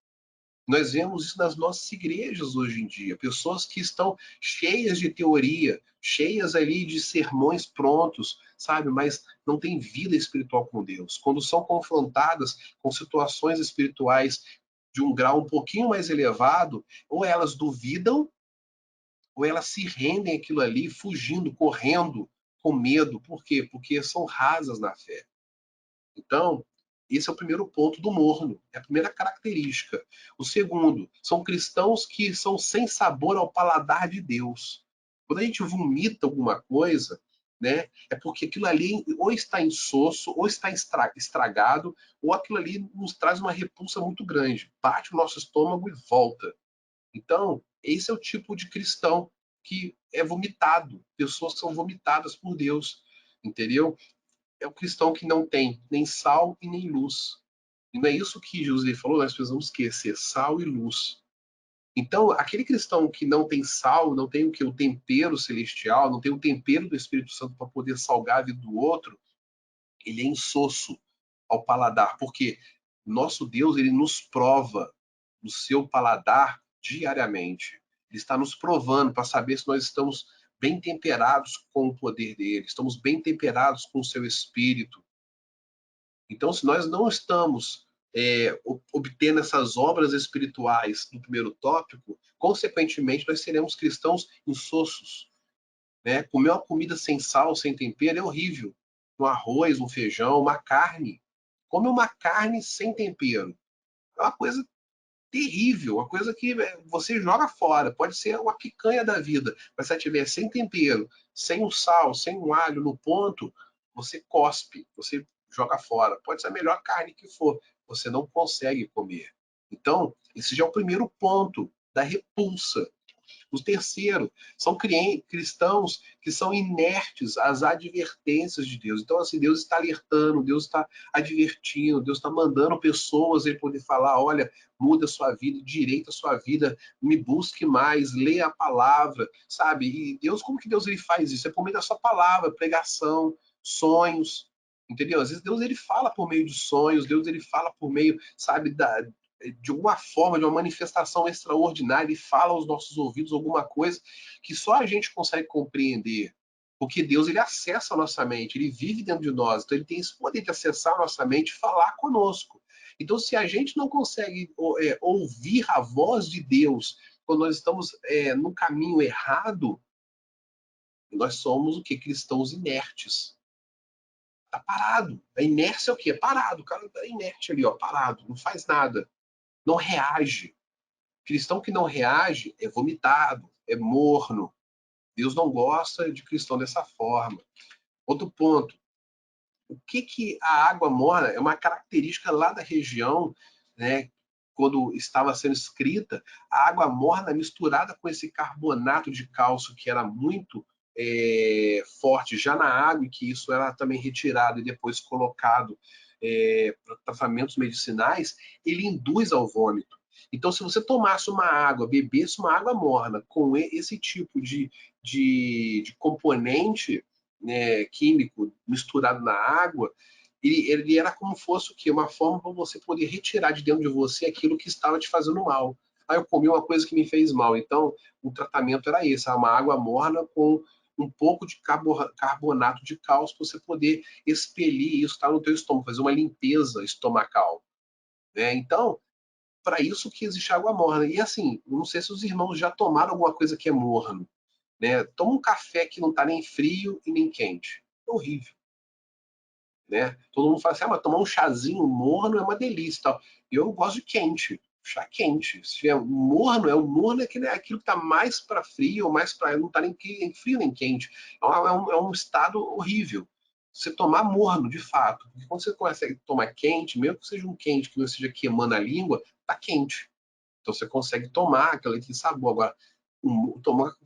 Nós vemos isso nas nossas igrejas hoje em dia, pessoas que estão cheias de teoria, cheias ali de sermões prontos, sabe, mas não têm vida espiritual com Deus. Quando são confrontadas com situações espirituais de um grau um pouquinho mais elevado, ou elas duvidam, ou elas se rendem àquilo ali, fugindo, correndo, com medo. Por quê? Porque são rasas na fé. Então, esse é o primeiro ponto do morno, é a primeira característica. O segundo, são cristãos que são sem sabor ao paladar de Deus. Quando a gente vomita alguma coisa, né, é porque aquilo ali ou está insosso, ou está estragado, ou aquilo ali nos traz uma repulsa muito grande. Bate o nosso estômago e volta. Então, esse é o tipo de cristão que é vomitado, pessoas que são vomitadas por Deus, entendeu? É o cristão que não tem nem sal e nem luz. E não é isso que Jesus falou, nós precisamos esquecer sal e luz. Então, aquele cristão que não tem sal, não tem o que? O tempero celestial, não tem o tempero do Espírito Santo para poder salgar a vida do outro, ele é insosso ao paladar, porque nosso Deus, ele nos prova no seu paladar diariamente. Ele está nos provando para saber se nós estamos bem temperados com o poder dele, estamos bem temperados com o seu espírito. Então, se nós não estamos obtendo essas obras espirituais no primeiro tópico, consequentemente, nós seremos cristãos insossos. Né? Comer uma comida sem sal, sem tempero é horrível. Um arroz, um feijão, uma carne. Come uma carne sem tempero. É uma coisa terrível, uma coisa que você joga fora. Pode ser uma picanha da vida, mas se ela tiver sem tempero, sem um sal, sem um alho no ponto, você cospe, você joga fora. Pode ser a melhor carne que for, você não consegue comer. Então, esse já é o primeiro ponto da repulsa. O terceiro, são cristãos que são inertes às advertências de Deus. Então, assim, Deus está alertando, Deus está advertindo, Deus está mandando pessoas ele poder falar, olha, muda a sua vida, direita a sua vida, me busque mais, leia a palavra, sabe? E Deus, como que Deus ele faz isso? É por meio da sua palavra, pregação, sonhos, entendeu? Às vezes Deus ele fala por meio de sonhos, Deus ele fala por meio, sabe, de alguma forma, de uma manifestação extraordinária, e fala aos nossos ouvidos alguma coisa que só a gente consegue compreender. Porque Deus ele acessa a nossa mente, ele vive dentro de nós, então ele tem esse poder de acessar a nossa mente e falar conosco. Então, se a gente não consegue ouvir a voz de Deus quando nós estamos no caminho errado, nós somos o que? Cristãos inertes. Tá parado. A inércia é o quê? É parado. O cara tá inerte ali, ó, parado, não faz nada, não reage. Cristão que não reage é vomitado, é morno. Deus não gosta de cristão dessa forma. Outro ponto, o que que a água morna é uma característica lá da região, né? Quando estava sendo escrita, a água morna misturada com esse carbonato de cálcio que era muito forte já na água, e que isso era também retirado e depois colocado para tratamentos medicinais, ele induz ao vômito. Então, se você tomasse uma água, bebesse uma água morna com esse tipo de componente, né, químico misturado na água, ele era como fosse o quê? Uma forma para você poder retirar de dentro de você aquilo que estava te fazendo mal. Aí eu comi uma coisa que me fez mal. Então, o tratamento era esse, uma água morna com um pouco de carbonato de cálcio para você poder expelir isso, tá no teu estômago, fazer uma limpeza estomacal. Né? Então, para isso que existe água morna. E assim, não sei se os irmãos já tomaram alguma coisa que é morno. Né? Toma um café que não está nem frio e nem quente. É horrível. Né? Todo mundo fala assim, mas tomar um chazinho morno é uma delícia. Tal. Eu gosto de quente, chá quente. Se tiver morno, o morno é aquilo que está mais para frio, ou mais para. Não está nem frio nem quente. É um estado horrível. Você tomar morno, de fato. Porque quando você consegue tomar quente, mesmo que seja um quente que não esteja queimando a língua, está quente. Então você consegue tomar aquele sabor. Agora, tomar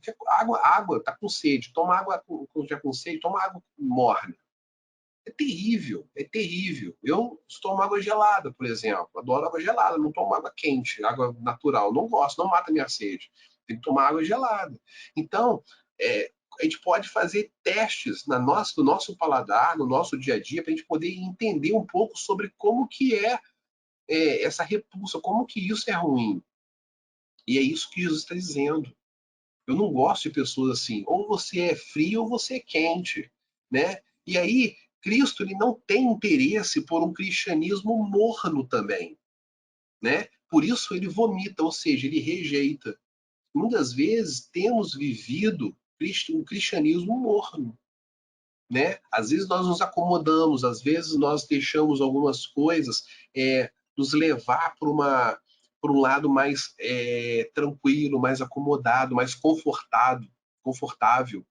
água, tá com sede. Toma água quando já com sede, toma água morna. É terrível, é terrível. Eu tomo água gelada, por exemplo. Adoro água gelada, não tomo água quente, água natural. Não gosto, não mata minha sede. Tem que tomar água gelada. Então, a gente pode fazer testes no nosso paladar, no nosso dia a dia, para a gente poder entender um pouco sobre como que essa repulsa, como que isso é ruim. E é isso que Jesus está dizendo. Eu não gosto de pessoas assim. Ou você é frio ou você é quente, né? E aí Cristo ele não tem interesse por um cristianismo morno também, né? Por isso ele vomita, ou seja, ele rejeita. Muitas vezes temos vivido um cristianismo morno, né? Às vezes nós nos acomodamos, às vezes nós deixamos algumas coisas nos levar por um lado mais tranquilo, mais acomodado, mais confortável.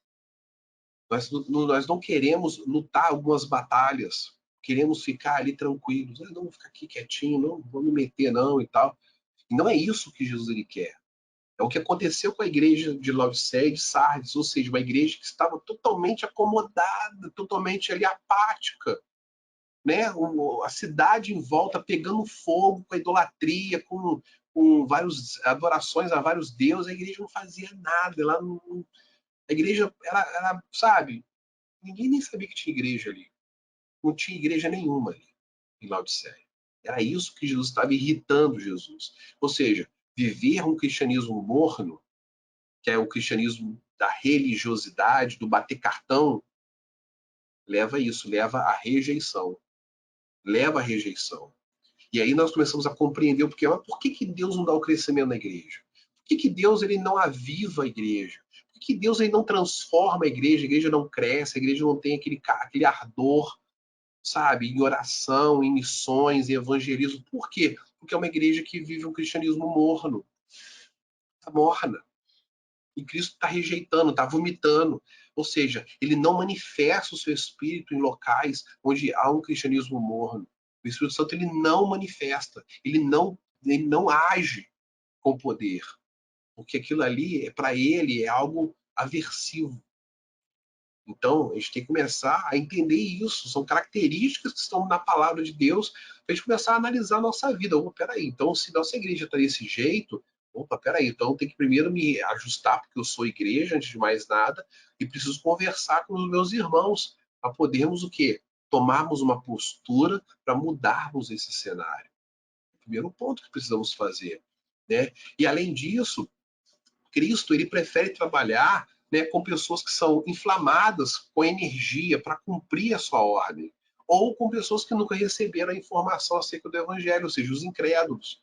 Nós não queremos lutar algumas batalhas, queremos ficar ali tranquilos. Não vou ficar aqui quietinho, não vou me meter não e tal. E não é isso que Jesus ele quer. É o que aconteceu com a igreja de Laodiceia e de Sardes, ou seja, uma igreja que estava totalmente acomodada, totalmente ali apática, né? A cidade em volta pegando fogo com a idolatria, com várias adorações a vários deuses, a igreja não fazia nada, a igreja era, sabe, ninguém nem sabia que tinha igreja ali, não tinha igreja nenhuma ali em Laodiceia. Era isso que Jesus estava irritando Jesus. Ou seja, viver um cristianismo morno, que é o cristianismo da religiosidade, do bater cartão, leva a isso, leva à rejeição. Leva à rejeição. E aí nós começamos a compreender o porquê. Mas por que Deus não dá o crescimento na igreja? Por que Deus ele não aviva a igreja? Por que Deus ele não transforma a igreja não cresce, a igreja não tem aquele ardor, sabe, em oração, em missões, em evangelismo? Por quê? Porque é uma igreja que vive um cristianismo morno, tá morna. E Cristo está rejeitando, está vomitando. Ou seja, ele não manifesta o seu espírito em locais onde há um cristianismo morno. O Espírito Santo ele não manifesta, ele não age com poder, porque aquilo ali, para ele, é algo aversivo. Então, a gente tem que começar a entender isso. São características que estão na palavra de Deus para a gente começar a analisar a nossa vida. Opa, peraí, então se nossa igreja está desse jeito, opa, peraí, então tem que primeiro me ajustar, porque eu sou igreja, antes de mais nada, e preciso conversar com os meus irmãos para podermos o quê? Tomarmos uma postura para mudarmos esse cenário. Primeiro ponto que precisamos fazer, né? E além disso, Cristo ele prefere trabalhar, né, com pessoas que são inflamadas com energia para cumprir a sua ordem, ou com pessoas que nunca receberam a informação acerca do Evangelho, ou seja, os incrédulos.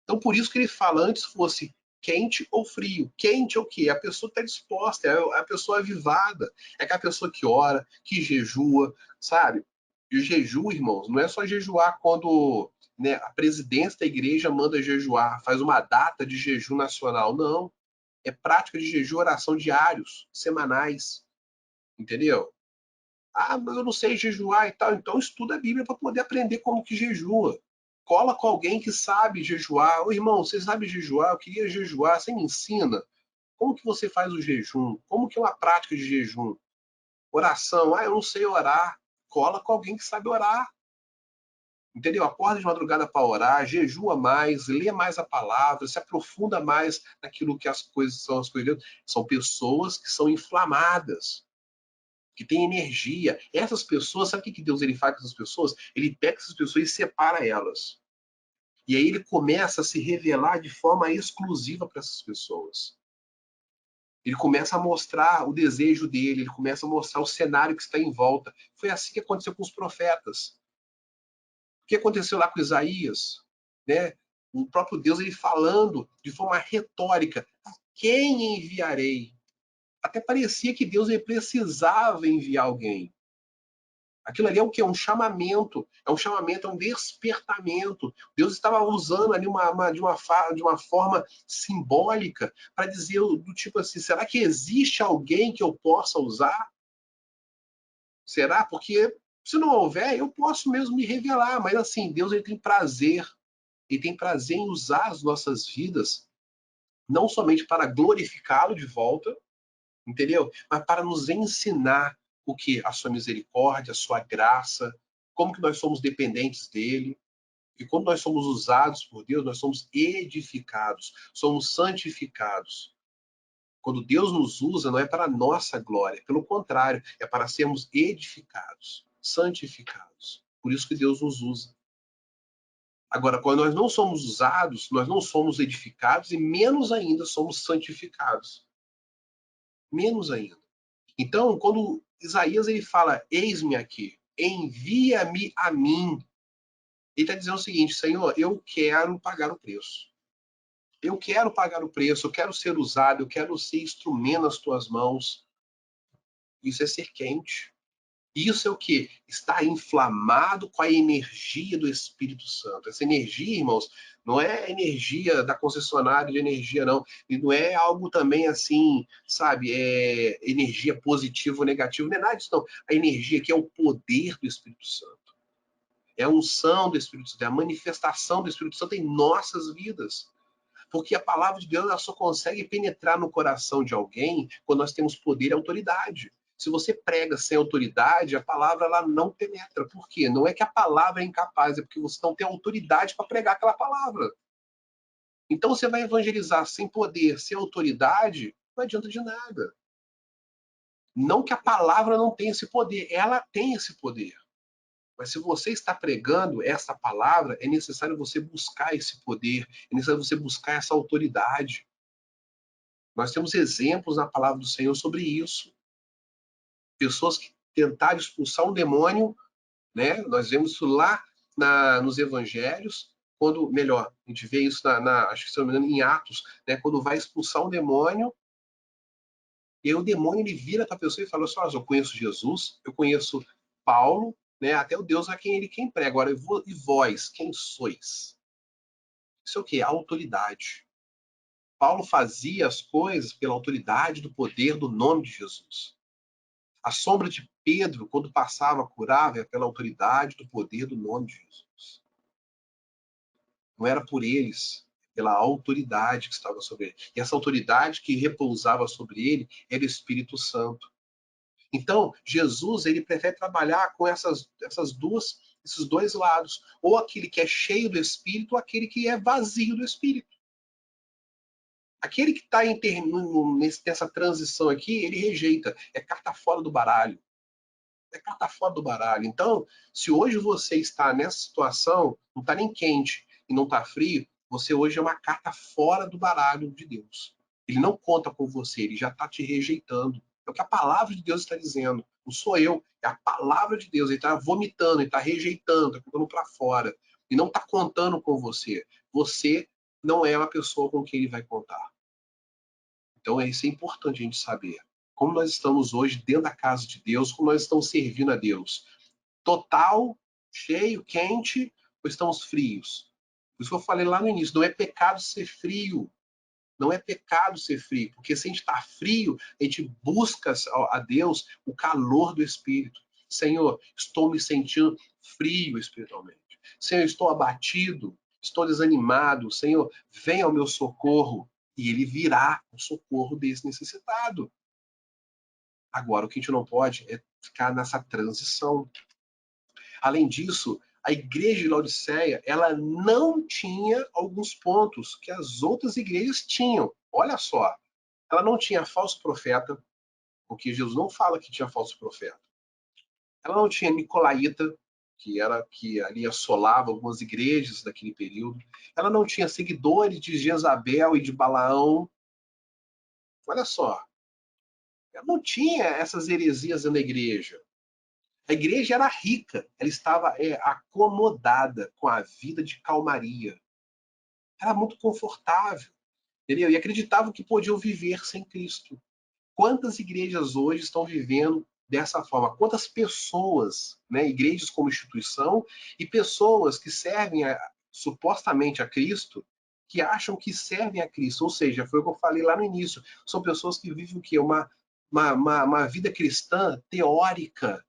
Então, por isso que ele fala antes fosse quente ou frio. Quente é o quê? A pessoa está disposta, é a pessoa avivada, é aquela pessoa que ora, que jejua, sabe? E o jejum, irmãos, não é só jejuar quando, né, a presidência da igreja manda jejuar, faz uma data de jejum nacional. Não, é prática de jejum e oração diários, semanais, entendeu? Ah, mas eu não sei jejuar e tal. Então estuda a Bíblia para poder aprender como que jejua. Cola com alguém que sabe jejuar. Ô, irmão, você sabe jejuar? Eu queria jejuar. Você me ensina? Como que você faz o jejum? Como que é uma prática de jejum? Oração. Ah, eu não sei orar. Cola com alguém que sabe orar. Entendeu? Acorda de madrugada para orar, jejua mais, lê mais a palavra, se aprofunda mais naquilo que as coisas são as coisas. São pessoas que são inflamadas, que têm energia. Essas pessoas, sabe o que Deus ele faz com essas pessoas? Ele pega essas pessoas e separa elas. E aí ele começa a se revelar de forma exclusiva para essas pessoas. Ele começa a mostrar o desejo dele, ele começa a mostrar o cenário que está em volta. Foi assim que aconteceu com os profetas. O que aconteceu lá com Isaías, né? O próprio Deus ele falando de forma retórica: quem enviarei? Até parecia que Deus ele precisava enviar alguém. Aquilo ali é o que? É um chamamento, é um despertamento. Deus estava usando ali de uma forma simbólica para dizer do tipo assim: será que existe alguém que eu possa usar? Será? Porque se não houver, eu posso mesmo me revelar. Mas assim, Deus ele tem prazer em usar as nossas vidas, não somente para glorificá-lo de volta, entendeu? Mas para nos ensinar o que? A sua misericórdia, a sua graça, como que nós somos dependentes dele. E quando nós somos usados por Deus, nós somos edificados, somos santificados. Quando Deus nos usa, não é para a nossa glória, pelo contrário, é para sermos edificados, santificados. Por isso que Deus nos usa. Agora, quando nós não somos usados, nós não somos edificados e menos ainda somos santificados. Menos ainda. Então, quando Isaías ele fala, eis-me aqui, envia-me a mim, ele está dizendo o seguinte: Senhor, eu quero pagar o preço. Eu quero pagar o preço, eu quero ser usado, eu quero ser instrumento nas tuas mãos. Isso é ser quente. Isso é o quê? Está inflamado com a energia do Espírito Santo. Essa energia, irmãos, não é energia da concessionária de energia, não. E não é algo também assim, sabe, energia positiva ou negativa, não é nada disso, não. A energia aqui é o poder do Espírito Santo. É a unção do Espírito Santo, é a manifestação do Espírito Santo em nossas vidas. Porque a palavra de Deus ela só consegue penetrar no coração de alguém quando nós temos poder e autoridade. Se você prega sem autoridade, a palavra ela não penetra. Por quê? Não é que a palavra é incapaz, é porque você não tem autoridade para pregar aquela palavra. Então você vai evangelizar sem poder, sem autoridade, não adianta de nada. Não que a palavra não tenha esse poder, ela tem esse poder. Mas se você está pregando essa palavra, é necessário você buscar esse poder, é necessário você buscar essa autoridade. Nós temos exemplos na palavra do Senhor sobre isso. Pessoas que tentaram expulsar um demônio, né? Nós vemos isso lá nos evangelhos, quando, melhor, a gente vê isso acho que se não me engano, em Atos, né? Quando vai expulsar um demônio, e aí o demônio ele vira para a pessoa e fala assim: eu conheço Jesus, eu conheço Paulo, né? Até o Deus a quem prega. Agora, e vós, quem sois? Isso é o quê? A autoridade. Paulo fazia as coisas pela autoridade do poder do nome de Jesus. A sombra de Pedro, quando passava, curava, é pela autoridade do poder do nome de Jesus. Não era por eles, pela autoridade que estava sobre ele. E essa autoridade que repousava sobre ele era o Espírito Santo. Então, Jesus ele prefere trabalhar com esses dois lados. Ou aquele que é cheio do Espírito, ou aquele que é vazio do Espírito. Aquele que está nessa transição aqui, ele rejeita. É carta fora do baralho. É carta fora do baralho. Então, se hoje você está nessa situação, não está nem quente e não está frio, você hoje é uma carta fora do baralho de Deus. Ele não conta com você, ele já está te rejeitando. É o que a palavra de Deus está dizendo. Não sou eu, é a palavra de Deus. Ele está vomitando, ele está rejeitando, está colocando para fora. E não está contando com você. Você não é uma pessoa com quem ele vai contar. Então, isso é importante a gente saber. Como nós estamos hoje dentro da casa de Deus, como nós estamos servindo a Deus. Total, cheio, quente, ou estamos frios? Por isso que eu falei lá no início, não é pecado ser frio. Não é pecado ser frio, porque se a gente está frio, a gente busca a Deus o calor do Espírito. Senhor, estou me sentindo frio espiritualmente. Senhor, estou abatido, estou desanimado. Senhor, vem ao meu socorro. E ele virá o socorro desse necessitado. Agora, o que a gente não pode é ficar nessa transição. Além disso, a igreja de Laodiceia, ela não tinha alguns pontos que as outras igrejas tinham. Olha só, ela não tinha falso profeta, porque Jesus não fala que tinha falso profeta. Ela não tinha nicolaíta, que ali assolava algumas igrejas daquele período. Ela não tinha seguidores de Jezabel e de Balaão. Olha só, ela não tinha essas heresias na igreja. A igreja era rica, ela estava acomodada com a vida de calmaria. Era muito confortável, entendeu? E acreditavam que podiam viver sem Cristo. Quantas igrejas hoje estão vivendo dessa forma? Quantas pessoas, né, igrejas como instituição, e pessoas que servem supostamente a Cristo, que acham que servem a Cristo. Ou seja, foi o que eu falei lá no início, são pessoas que vivem o quê? Uma vida cristã teórica.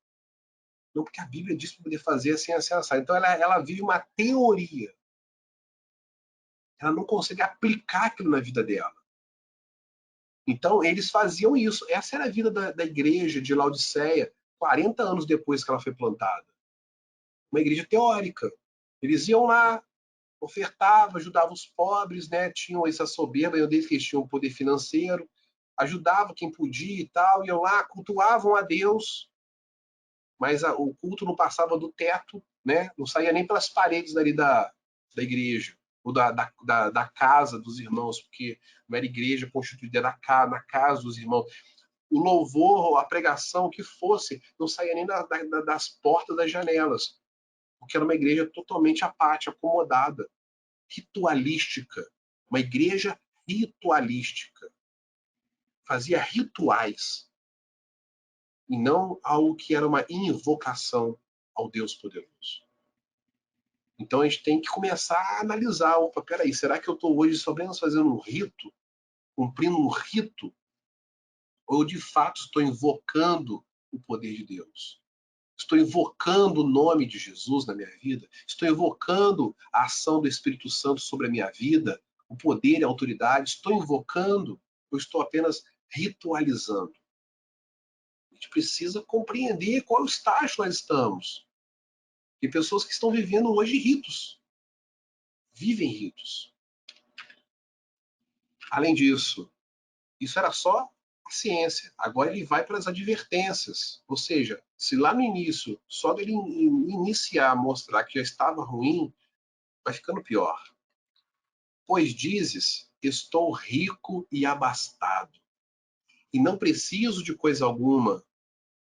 Não porque a Bíblia diz para poder fazer assim, assim, assim. Então ela vive uma teoria. Ela não consegue aplicar aquilo na vida dela. Então eles faziam isso. Essa era a vida da igreja de Laodiceia, 40 anos depois que ela foi plantada. Uma igreja teórica. Eles iam lá, ofertavam, ajudavam os pobres, né? Tinham essa soberba, eu desde que eles tinham poder financeiro, ajudavam quem podia e tal, iam lá, cultuavam a Deus, mas o culto não passava do teto, né? Não saía nem pelas paredes ali da igreja, ou da casa dos irmãos, porque não era igreja constituída na casa dos irmãos. O louvor, a pregação, o que fosse, não saía nem das portas das janelas, porque era uma igreja totalmente apática, acomodada, ritualística. Uma igreja ritualística. Fazia rituais. e não algo que era uma invocação ao Deus poderoso. Então a gente tem que começar a analisar, opa, peraí, será que eu estou hoje só apenas fazendo um rito, cumprindo um rito, ou eu de fato estou invocando o poder de Deus? Estou invocando o nome de Jesus na minha vida? Estou invocando a ação do Espírito Santo sobre a minha vida? O poder e a autoridade? Estou invocando ou estou apenas ritualizando? A gente precisa compreender qual estágio nós estamos. Tem pessoas que estão vivendo hoje ritos. Vivem ritos. Além disso, isso era só a ciência. Agora ele vai para as advertências. Ou seja, se lá no início, só dele iniciar, mostrar que já estava ruim, vai ficando pior. Pois dizes, estou rico e abastado, e não preciso de coisa alguma,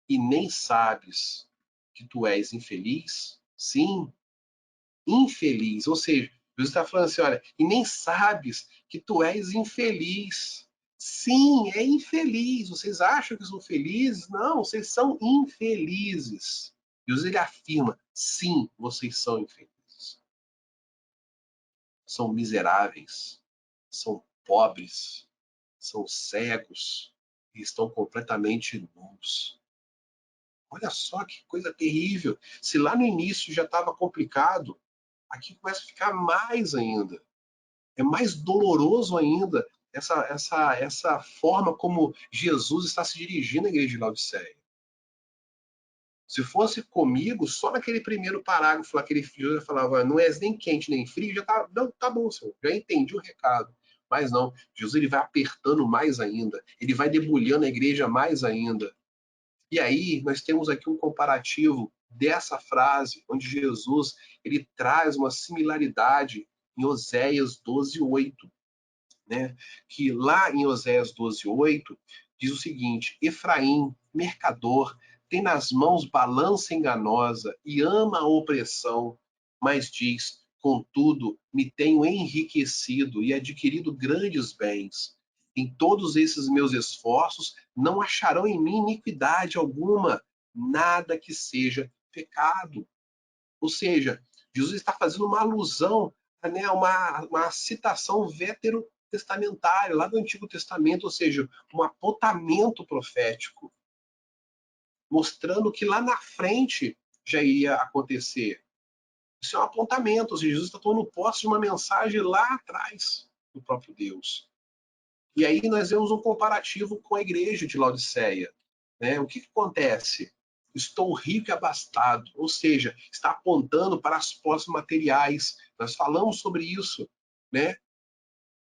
e nem sabes que tu és infeliz? Sim, infeliz. Ou seja, Jesus está falando assim, olha, e nem sabes que tu és infeliz. Sim, é infeliz. Vocês acham que são felizes? Não, vocês são infelizes. Jesus ele afirma, sim, vocês são infelizes. São miseráveis, são pobres, são cegos e estão completamente nus. Olha só que coisa terrível. Se lá no início já estava complicado, aqui começa a ficar mais ainda. É mais doloroso ainda essa forma como Jesus está se dirigindo à igreja de Laodiceia. Se fosse comigo, só naquele primeiro parágrafo, aquele Jesus falava, não és nem quente nem frio, já tá, não, tá bom, senhor, já entendi o recado. Mas não, Jesus ele vai apertando mais ainda, ele vai debulhando a igreja mais ainda. E aí nós temos aqui um comparativo dessa frase, onde Jesus ele traz uma similaridade em Oséias 12:8, né? Que lá em Oséias 12:8 diz o seguinte: Efraim, mercador, tem nas mãos balança enganosa e ama a opressão, mas diz: contudo, me tenho enriquecido e adquirido grandes bens. Em todos esses meus esforços, não acharão em mim iniquidade alguma, nada que seja pecado. Ou seja, Jesus está fazendo uma alusão, né, uma citação veterotestamentária, lá do Antigo Testamento, ou seja, um apontamento profético, mostrando que lá na frente já iria acontecer. Isso é um apontamento, ou seja, Jesus está tomando posse de uma mensagem lá atrás do próprio Deus. E aí nós vemos um comparativo com a igreja de Laodiceia. Né? O que acontece? Estou rico e abastado, ou seja, está apontando para as posses materiais. Nós falamos sobre isso, né?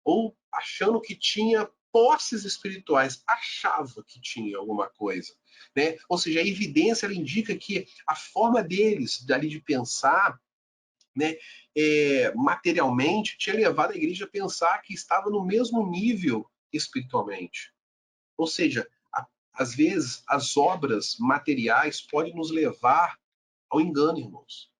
Ou achando que tinha posses espirituais, achava que tinha alguma coisa, né? Ou seja, a evidência ela indica que a forma deles dali de pensar, né, materialmente, tinha levado a igreja a pensar que estava no mesmo nível espiritualmente. Ou seja, às vezes as obras materiais podem nos levar ao engano, irmãos.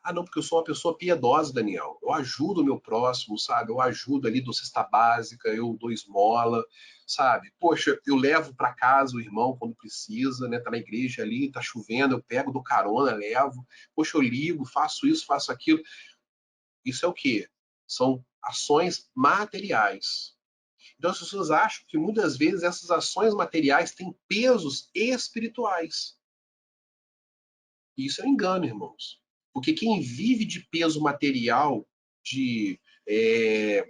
Ah, não, porque eu sou uma pessoa piedosa, Daniel. Eu ajudo o meu próximo, sabe? Eu ajudo ali, dou cesta básica, eu dou esmola, sabe? Poxa, eu levo para casa o irmão quando precisa, né? Tá na igreja ali, tá chovendo, eu pego, dou carona, levo. Poxa, eu ligo, faço isso, faço aquilo. Isso é o quê? São ações materiais. Então as pessoas acham que muitas vezes essas ações materiais têm pesos espirituais. E isso é um engano, irmãos. Porque quem vive de peso material, de, é,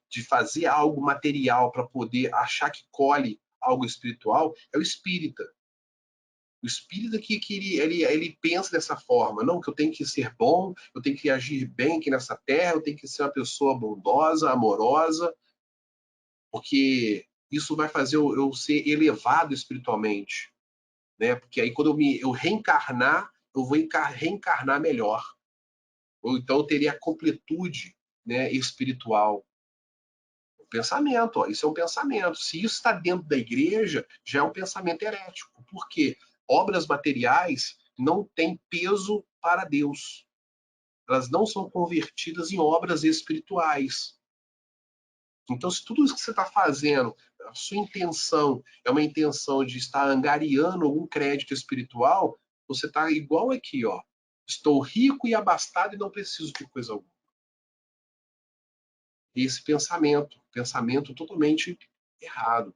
de fazer algo material para poder achar que colhe algo espiritual, é o espírita. O espírita que ele pensa dessa forma, não, que eu tenho que ser bom, eu tenho que agir bem aqui nessa terra, eu tenho que ser uma pessoa bondosa, amorosa, porque isso vai fazer eu ser elevado espiritualmente, né? Porque aí quando eu reencarnar, eu vou reencarnar melhor. Ou então eu teria a completude, né, espiritual. O pensamento, ó, isso é um pensamento. Se isso está dentro da igreja, já é um pensamento herético. Por quê? Obras materiais não têm peso para Deus. Elas não são convertidas em obras espirituais. Então, se tudo isso que você está fazendo, a sua intenção é uma intenção de estar angariando algum crédito espiritual, você está igual aqui, ó. Estou rico e abastado e não preciso de coisa alguma. Esse pensamento totalmente errado.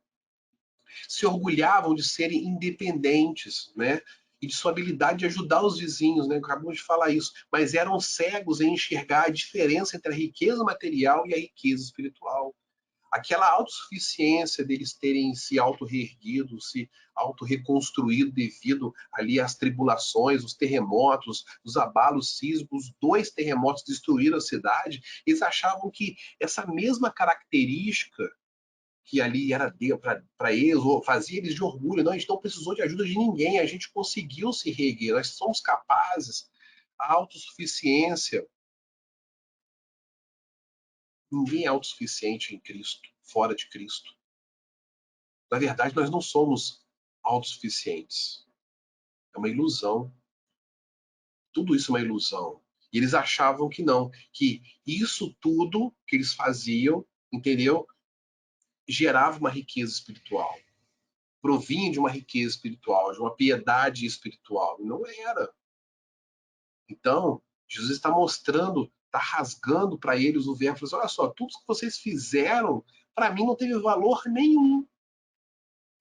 Se orgulhavam de serem independentes, né? E de sua habilidade de ajudar os vizinhos, né? Acabamos de falar isso, mas eram cegos em enxergar a diferença entre a riqueza material e a riqueza espiritual. Aquela autossuficiência deles terem se auto-reerguido, se auto-reconstruído devido ali às tribulações, os terremotos, os abalos sísmicos, 2 terremotos destruíram a cidade, eles achavam que essa mesma característica que ali era para eles, ou fazia eles de orgulho, não, a gente não precisou de ajuda de ninguém, a gente conseguiu se reerguer, nós somos capazes, a autossuficiência. Ninguém é autossuficiente em Cristo, fora de Cristo. Na verdade, nós não somos autossuficientes. É uma ilusão. Tudo isso é uma ilusão. E eles achavam que não, que isso tudo que eles faziam, entendeu? Gerava uma riqueza espiritual. Provinha de uma riqueza espiritual, de uma piedade espiritual. Não era. Então, Jesus está mostrando, está rasgando para eles o verbo. Olha só, tudo que vocês fizeram, para mim não teve valor nenhum.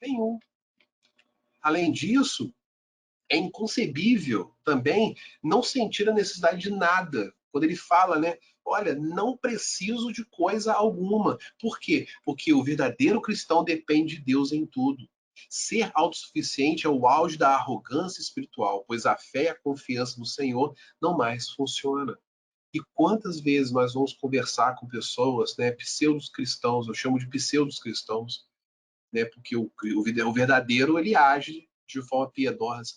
Nenhum. Além disso, é inconcebível também não sentir a necessidade de nada. Quando ele fala, né? Olha, não preciso de coisa alguma. Por quê? Porque o verdadeiro cristão depende de Deus em tudo. Ser autossuficiente é o auge da arrogância espiritual, pois a fé e a confiança no Senhor não mais funciona. E quantas vezes nós vamos conversar com pessoas, né, pseudos cristãos, eu chamo de pseudos cristãos, né, porque o verdadeiro ele age de forma piedosa,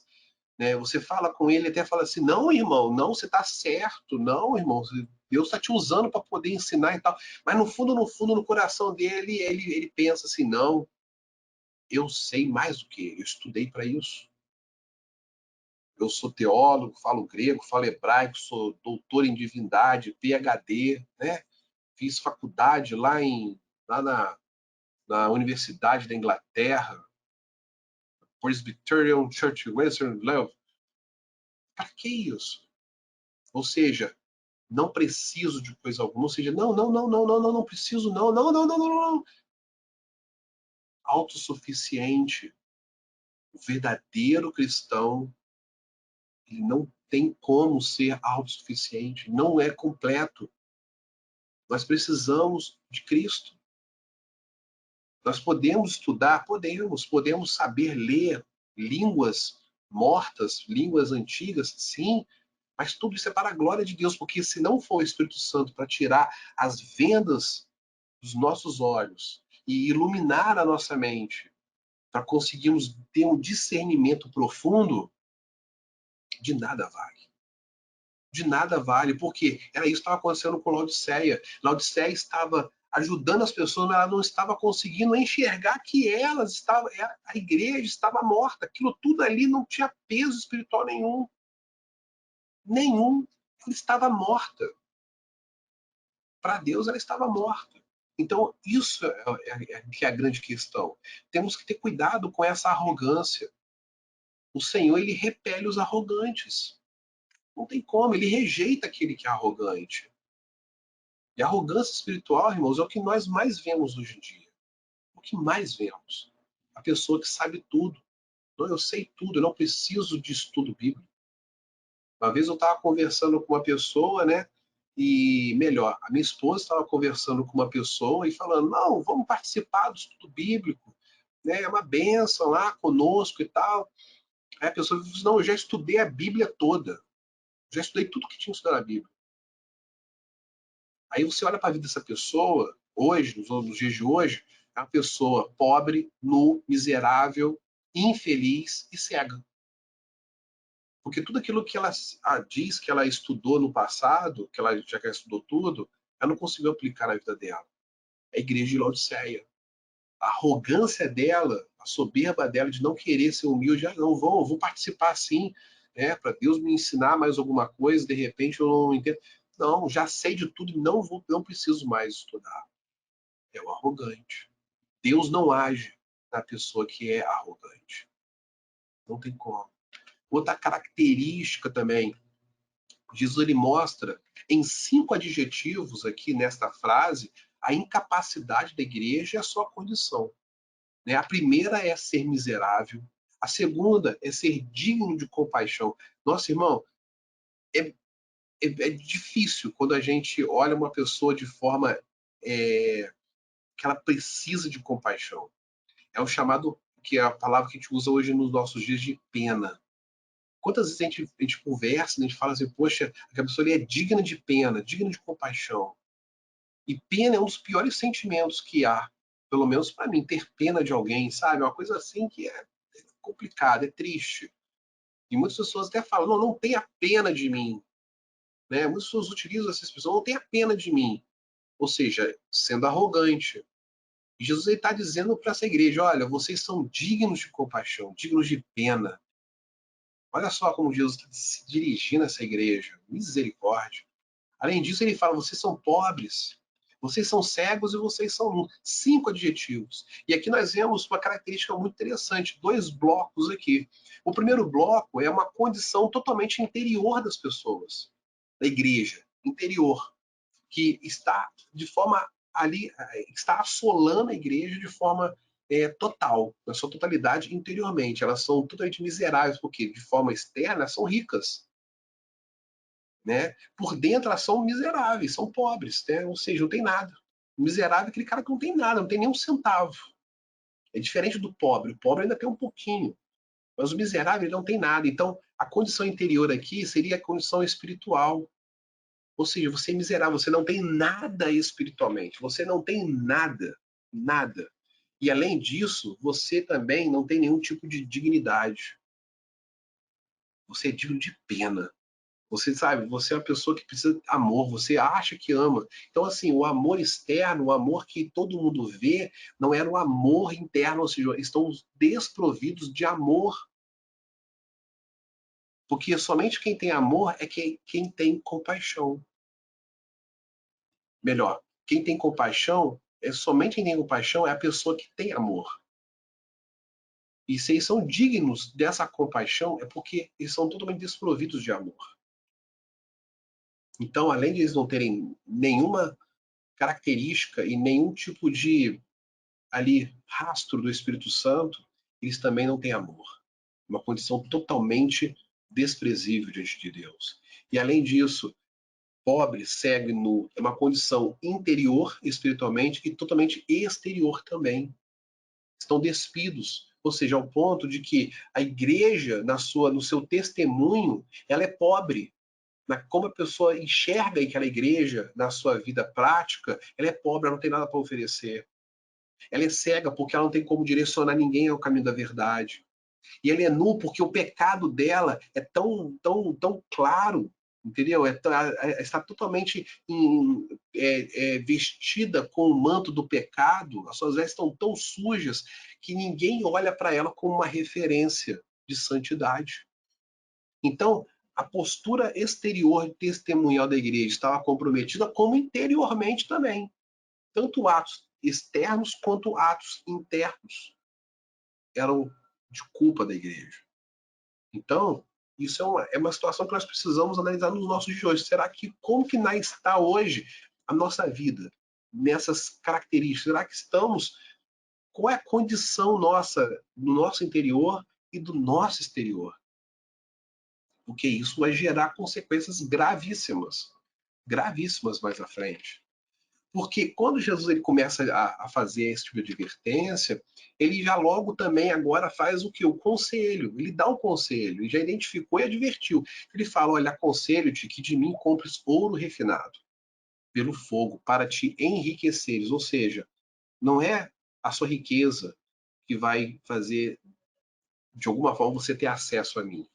né? Você fala com ele até fala assim, não, irmão, não, você está certo, não, irmão, Deus está te usando para poder ensinar e tal. Mas no fundo, no fundo, no coração dele, ele pensa assim, não, eu sei mais do que ele, eu estudei para isso. Eu sou teólogo, falo grego, falo hebraico, sou doutor em divindade, PhD, né? Fiz faculdade lá na Universidade da Inglaterra, Presbyterian Church Western Love. Para que isso? Ou seja, não preciso de coisa alguma. Ou seja, não, não, não, não, não, não, não preciso, não, não, não, não, não, não. Autossuficiente. O verdadeiro cristão, ele não tem como ser autossuficiente, não é completo. Nós precisamos de Cristo. Nós podemos estudar, podemos saber ler línguas mortas, línguas antigas, sim, mas tudo isso é para a glória de Deus, porque se não for o Espírito Santo para tirar as vendas dos nossos olhos e iluminar a nossa mente para conseguirmos ter um discernimento profundo, de nada vale. De nada vale, porque era isso que estava acontecendo com Laodiceia. Laodiceia estava ajudando as pessoas, mas ela não estava conseguindo enxergar que elas estavam, a igreja estava morta. Aquilo tudo ali não tinha peso espiritual nenhum. Nenhum. Ela estava morta. Para Deus, ela estava morta. Então, isso é a grande questão. Temos que ter cuidado com essa arrogância. O Senhor, ele repele os arrogantes. Não tem como, ele rejeita aquele que é arrogante. E a arrogância espiritual, irmãos, é o que nós mais vemos hoje em dia. O que mais vemos. A pessoa que sabe tudo. Não, eu sei tudo, eu não preciso de estudo bíblico. Uma vez eu estava conversando com uma pessoa, né? E melhor, a minha esposa estava conversando com uma pessoa e falando: não, vamos participar do estudo bíblico, né? É uma bênção lá conosco e tal. Aí a pessoa disse: não, eu já estudei a Bíblia toda, já estudei tudo que tinha que estudar na Bíblia. Aí você olha para a vida dessa pessoa, hoje, nos dias de hoje, é uma pessoa pobre, nu, miserável, infeliz e cega. Porque tudo aquilo que ela diz que ela estudou no passado, que ela já estudou tudo, ela não conseguiu aplicar na vida dela. É a igreja de Laodiceia. A arrogância dela, a soberba dela de não querer ser humilde, não, vou participar sim, né, para Deus me ensinar mais alguma coisa, de repente eu não entendo. Não, já sei de tudo e não preciso mais estudar. É o arrogante. Deus não age na pessoa que é arrogante. Não tem como. Outra característica também, Jesus ele mostra em 5 adjetivos aqui nesta frase a incapacidade da igreja e a sua condição. Né? A primeira é ser miserável, a segunda é ser digno de compaixão. Nossa, irmão, é difícil quando a gente olha uma pessoa de forma que ela precisa de compaixão. É o chamado, que é a palavra que a gente usa hoje nos nossos dias, de pena. Quantas vezes a gente conversa, a gente fala assim, poxa, a pessoa ali é digna de pena, digna de compaixão. E pena é um dos piores sentimentos que há, pelo menos para mim, ter pena de alguém, sabe? É uma coisa assim que é complicada, é triste. E muitas pessoas até falam, não, não tenha pena de mim. Né? Muitas pessoas utilizam essa expressão, não tenha pena de mim. Ou seja, sendo arrogante. E Jesus está dizendo para essa igreja, olha, vocês são dignos de compaixão, dignos de pena. Olha só como Jesus está se dirigindo a essa igreja. Misericórdia. Além disso, ele fala, vocês são pobres, vocês são cegos e vocês são nus. 5 adjetivos. E aqui nós vemos uma característica muito interessante, 2 blocos aqui. O primeiro bloco é uma condição totalmente interior das pessoas, da igreja, interior, que está de forma ali, está assolando a igreja de forma total, na sua totalidade interiormente. Elas são totalmente miseráveis, porque de forma externa elas são ricas. Né? Por dentro elas são miseráveis, são pobres, né? Ou seja, não tem nada. O miserável é aquele cara que não tem nada, não tem nem um centavo. É diferente do pobre. O pobre ainda tem um pouquinho, mas o miserável ele não tem nada. Então, a condição interior aqui seria a condição espiritual. Ou seja, você é miserável, você não tem nada espiritualmente, você não tem nada, nada. E além disso, você também não tem nenhum tipo de dignidade. Você é digno de pena. Você sabe, você é uma pessoa que precisa de amor, você acha que ama. Então, assim, o amor externo, o amor que todo mundo vê, não era o amor interno, ou seja, estão desprovidos de amor. Porque somente quem tem amor é quem tem compaixão. Melhor, quem tem compaixão, somente quem tem compaixão é a pessoa que tem amor. E se eles são dignos dessa compaixão, é porque eles são totalmente desprovidos de amor. Então, além de eles não terem nenhuma característica e nenhum tipo de ali rastro do Espírito Santo, eles também não têm amor. Uma condição totalmente desprezível diante de Deus. E além disso, pobre, cego e nu é uma condição interior espiritualmente e totalmente exterior também. Estão despidos, ou seja, ao ponto de que a igreja, no seu testemunho, ela é pobre. Como a pessoa enxerga aquela igreja na sua vida prática, ela é pobre, ela não tem nada para oferecer. Ela é cega porque ela não tem como direcionar ninguém ao caminho da verdade. E ela é nu porque o pecado dela é tão claro, entendeu? Está totalmente vestida com o manto do pecado, as suas vestes estão tão sujas que ninguém olha para ela como uma referência de santidade. Então, a postura exterior testemunhal da igreja estava comprometida, como interiormente também. Tanto atos externos quanto atos internos eram de culpa da igreja. Então, isso é uma situação que nós precisamos analisar nos nossos dias de hoje. Será que como que está hoje a nossa vida nessas características? Será que estamos? Qual é a condição nossa no nosso interior e do nosso exterior? Porque isso vai gerar consequências gravíssimas mais à frente. Porque quando Jesus ele começa a fazer esse tipo de advertência, ele já logo também agora faz o que? O conselho. Ele dá o conselho, ele já identificou e advertiu. Ele fala, olha, aconselho-te que de mim compres ouro refinado pelo fogo para te enriqueceres. Ou seja, não é a sua riqueza que vai fazer, de alguma forma, você ter acesso a mim.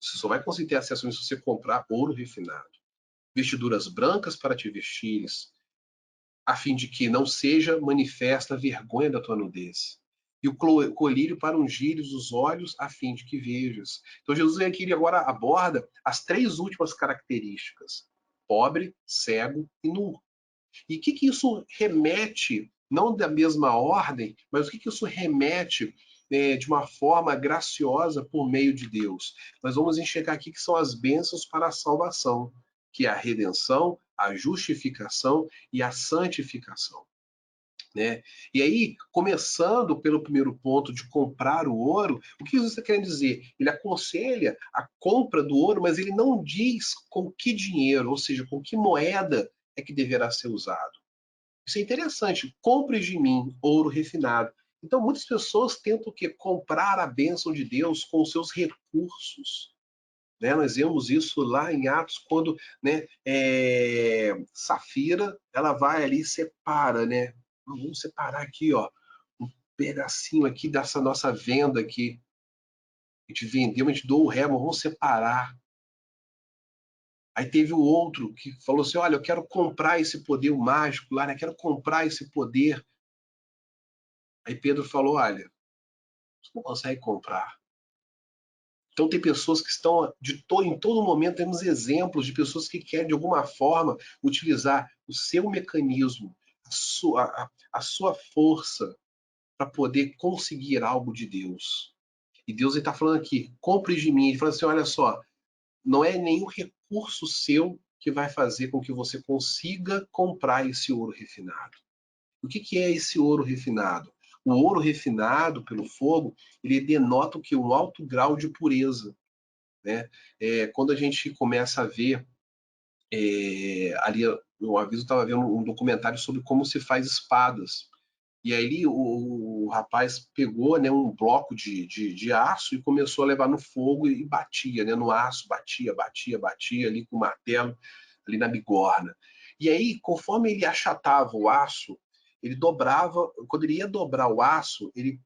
Você só vai conseguir ter acesso a mim se você comprar ouro refinado. Vestiduras brancas para te vestires, a fim de que não seja manifesta a vergonha da tua nudez. E o colírio para ungires os olhos, a fim de que vejas. Então Jesus aqui ele agora aborda as 3 últimas características: pobre, cego e nu. E o que isso remete não da mesma ordem, mas o que isso remete de uma forma graciosa por meio de Deus. Nós vamos enxergar aqui que são as bênçãos para a salvação, que é a redenção, a justificação e a santificação. Né? E aí, começando pelo primeiro ponto de comprar o ouro, o que Jesus está querendo dizer? Ele aconselha a compra do ouro, mas ele não diz com que dinheiro, ou seja, com que moeda é que deverá ser usado. Isso é interessante. Compre de mim ouro refinado. Então, muitas pessoas tentam o quê? Comprar a bênção de Deus com os seus recursos. Né? Nós vemos isso lá em Atos, quando, né, Safira, ela vai ali e separa, né? Vamos separar aqui, ó, um pedacinho aqui dessa nossa venda aqui. A gente vendeu, a gente doou o remo, vamos separar. Aí teve o outro que falou assim, olha, eu quero comprar esse poder mágico lá, né? Quero comprar esse poder. Aí Pedro falou, olha, você não consegue comprar. Então tem pessoas que estão em todo momento, temos exemplos de pessoas que querem de alguma forma utilizar o seu mecanismo, a sua força para poder conseguir algo de Deus. E Deus está falando aqui, compre de mim. Ele fala assim, olha só, não é nenhum recurso seu que vai fazer com que você consiga comprar esse ouro refinado. O que é esse ouro refinado? O ouro refinado pelo fogo, ele denota o que? Um alto grau de pureza. Né? Quando a gente começa a ver ali, no aviso, estava vendo um documentário sobre como se faz espadas. E aí o rapaz pegou, né, um bloco de aço e começou a levar no fogo e batia, né, no aço, batia ali com o martelo, ali na bigorna. E aí, conforme ele achatava o aço, ele dobrava, quando ele ia dobrar o aço, ele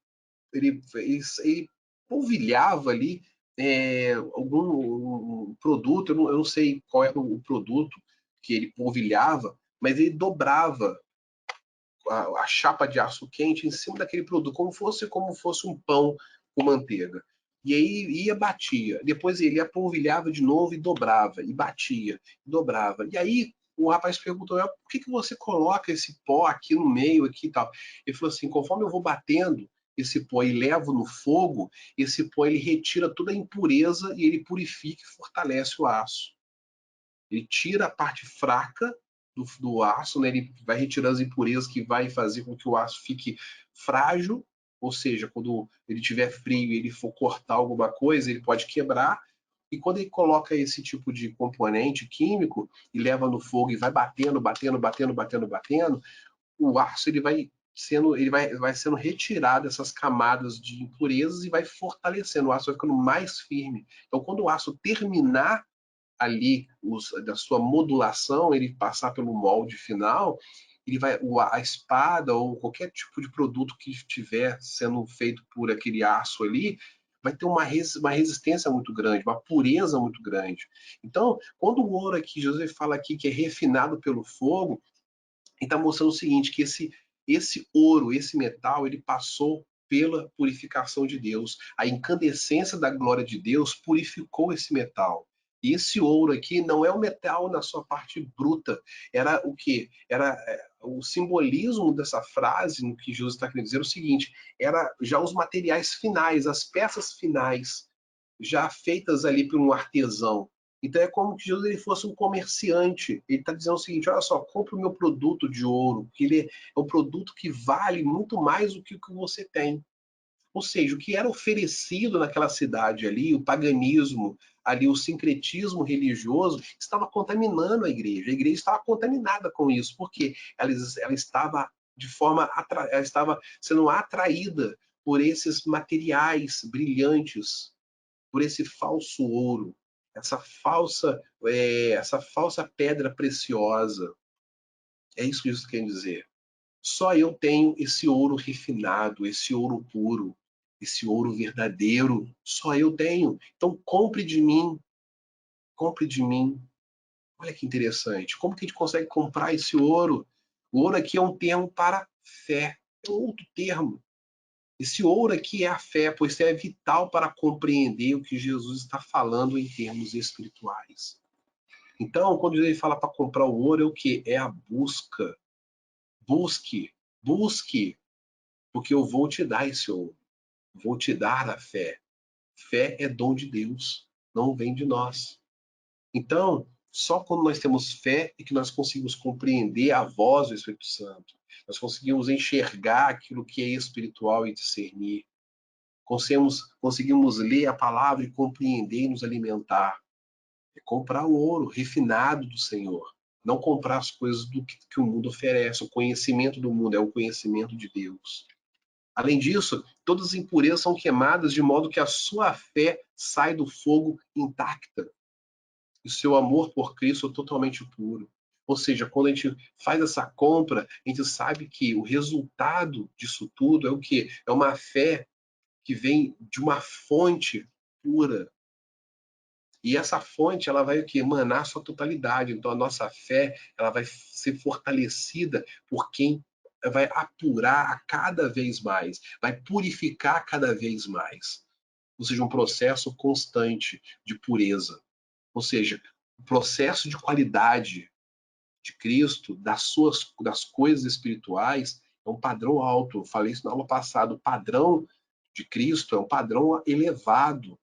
polvilhava ali algum produto, eu não sei qual era o produto que ele polvilhava, mas ele dobrava a chapa de aço quente em cima daquele produto, como fosse um pão com manteiga. E aí ia, batia. Depois ele ia, polvilhava de novo e dobrava, e batia, e dobrava. E aí o rapaz perguntou, por que você coloca esse pó aqui no meio aqui e tal? Ele falou assim, conforme eu vou batendo esse pó e levo no fogo, esse pó ele retira toda a impureza e ele purifica e fortalece o aço. Ele tira a parte fraca do aço, né? Ele vai retirando as impurezas que vai fazer com que o aço fique frágil, ou seja, quando ele tiver frio e ele for cortar alguma coisa, ele pode quebrar. E quando ele coloca esse tipo de componente químico e leva no fogo e vai batendo, o aço vai sendo retirado dessas camadas de impurezas e vai fortalecendo, o aço vai ficando mais firme. Então, quando o aço terminar ali da sua modulação, ele passar pelo molde final, ele vai, a espada ou qualquer tipo de produto que estiver sendo feito por aquele aço ali, vai ter uma resistência muito grande, uma pureza muito grande. Então, quando o ouro aqui, José fala aqui que é refinado pelo fogo, ele está mostrando o seguinte, que esse ouro, esse metal, ele passou pela purificação de Deus. A incandescência da glória de Deus purificou esse metal. E esse ouro aqui não é o metal na sua parte bruta. Era o quê? Era o simbolismo dessa frase, no que Jesus está querendo dizer, é o seguinte, era já os materiais finais, as peças finais, já feitas ali por um artesão. Então é como se Jesus ele fosse um comerciante. Ele está dizendo o seguinte: olha só, compre o meu produto de ouro, que ele é um produto que vale muito mais do que o que você tem. Ou seja, o que era oferecido naquela cidade ali, o paganismo, ali o sincretismo religioso, estava contaminando a igreja. A igreja estava contaminada com isso, porque ela estava ela estava sendo atraída por esses materiais brilhantes, por esse falso ouro, essa falsa pedra preciosa. É isso que isso quer dizer. Só eu tenho esse ouro refinado, esse ouro puro, esse ouro verdadeiro. Só eu tenho. Então compre de mim, compre de mim. Olha que interessante. Como que a gente consegue comprar esse ouro? O ouro aqui é um termo para fé. É outro termo. Esse ouro aqui é a fé, pois é vital para compreender o que Jesus está falando em termos espirituais. Então, quando ele fala para comprar o ouro, é o que? É a busca. Busque, Busque, porque eu vou te dar esse ouro. Vou te dar a fé. Fé é dom de Deus, não vem de nós. Então, só quando nós temos fé é que nós conseguimos compreender a voz do Espírito Santo. Nós conseguimos enxergar aquilo que é espiritual e discernir. Conseguimos ler a palavra e compreender e nos alimentar. É comprar o ouro refinado do Senhor. Não comprar as coisas do que o mundo oferece. O conhecimento do mundo é o conhecimento de Deus. Além disso, todas as impurezas são queimadas de modo que a sua fé sai do fogo intacta. E o seu amor por Cristo é totalmente puro. Ou seja, quando a gente faz essa compra, a gente sabe que o resultado disso tudo é o quê? É uma fé que vem de uma fonte pura. E essa fonte, ela vai o quê? Emanar a sua totalidade. Então, a nossa fé, ela vai ser fortalecida por quem vai apurar a cada vez mais, vai purificar cada vez mais. Ou seja, um processo constante de pureza. Ou seja, o processo de qualidade de Cristo, das coisas espirituais, é um padrão alto. Eu falei isso na aula passada. O padrão de Cristo é um padrão elevado.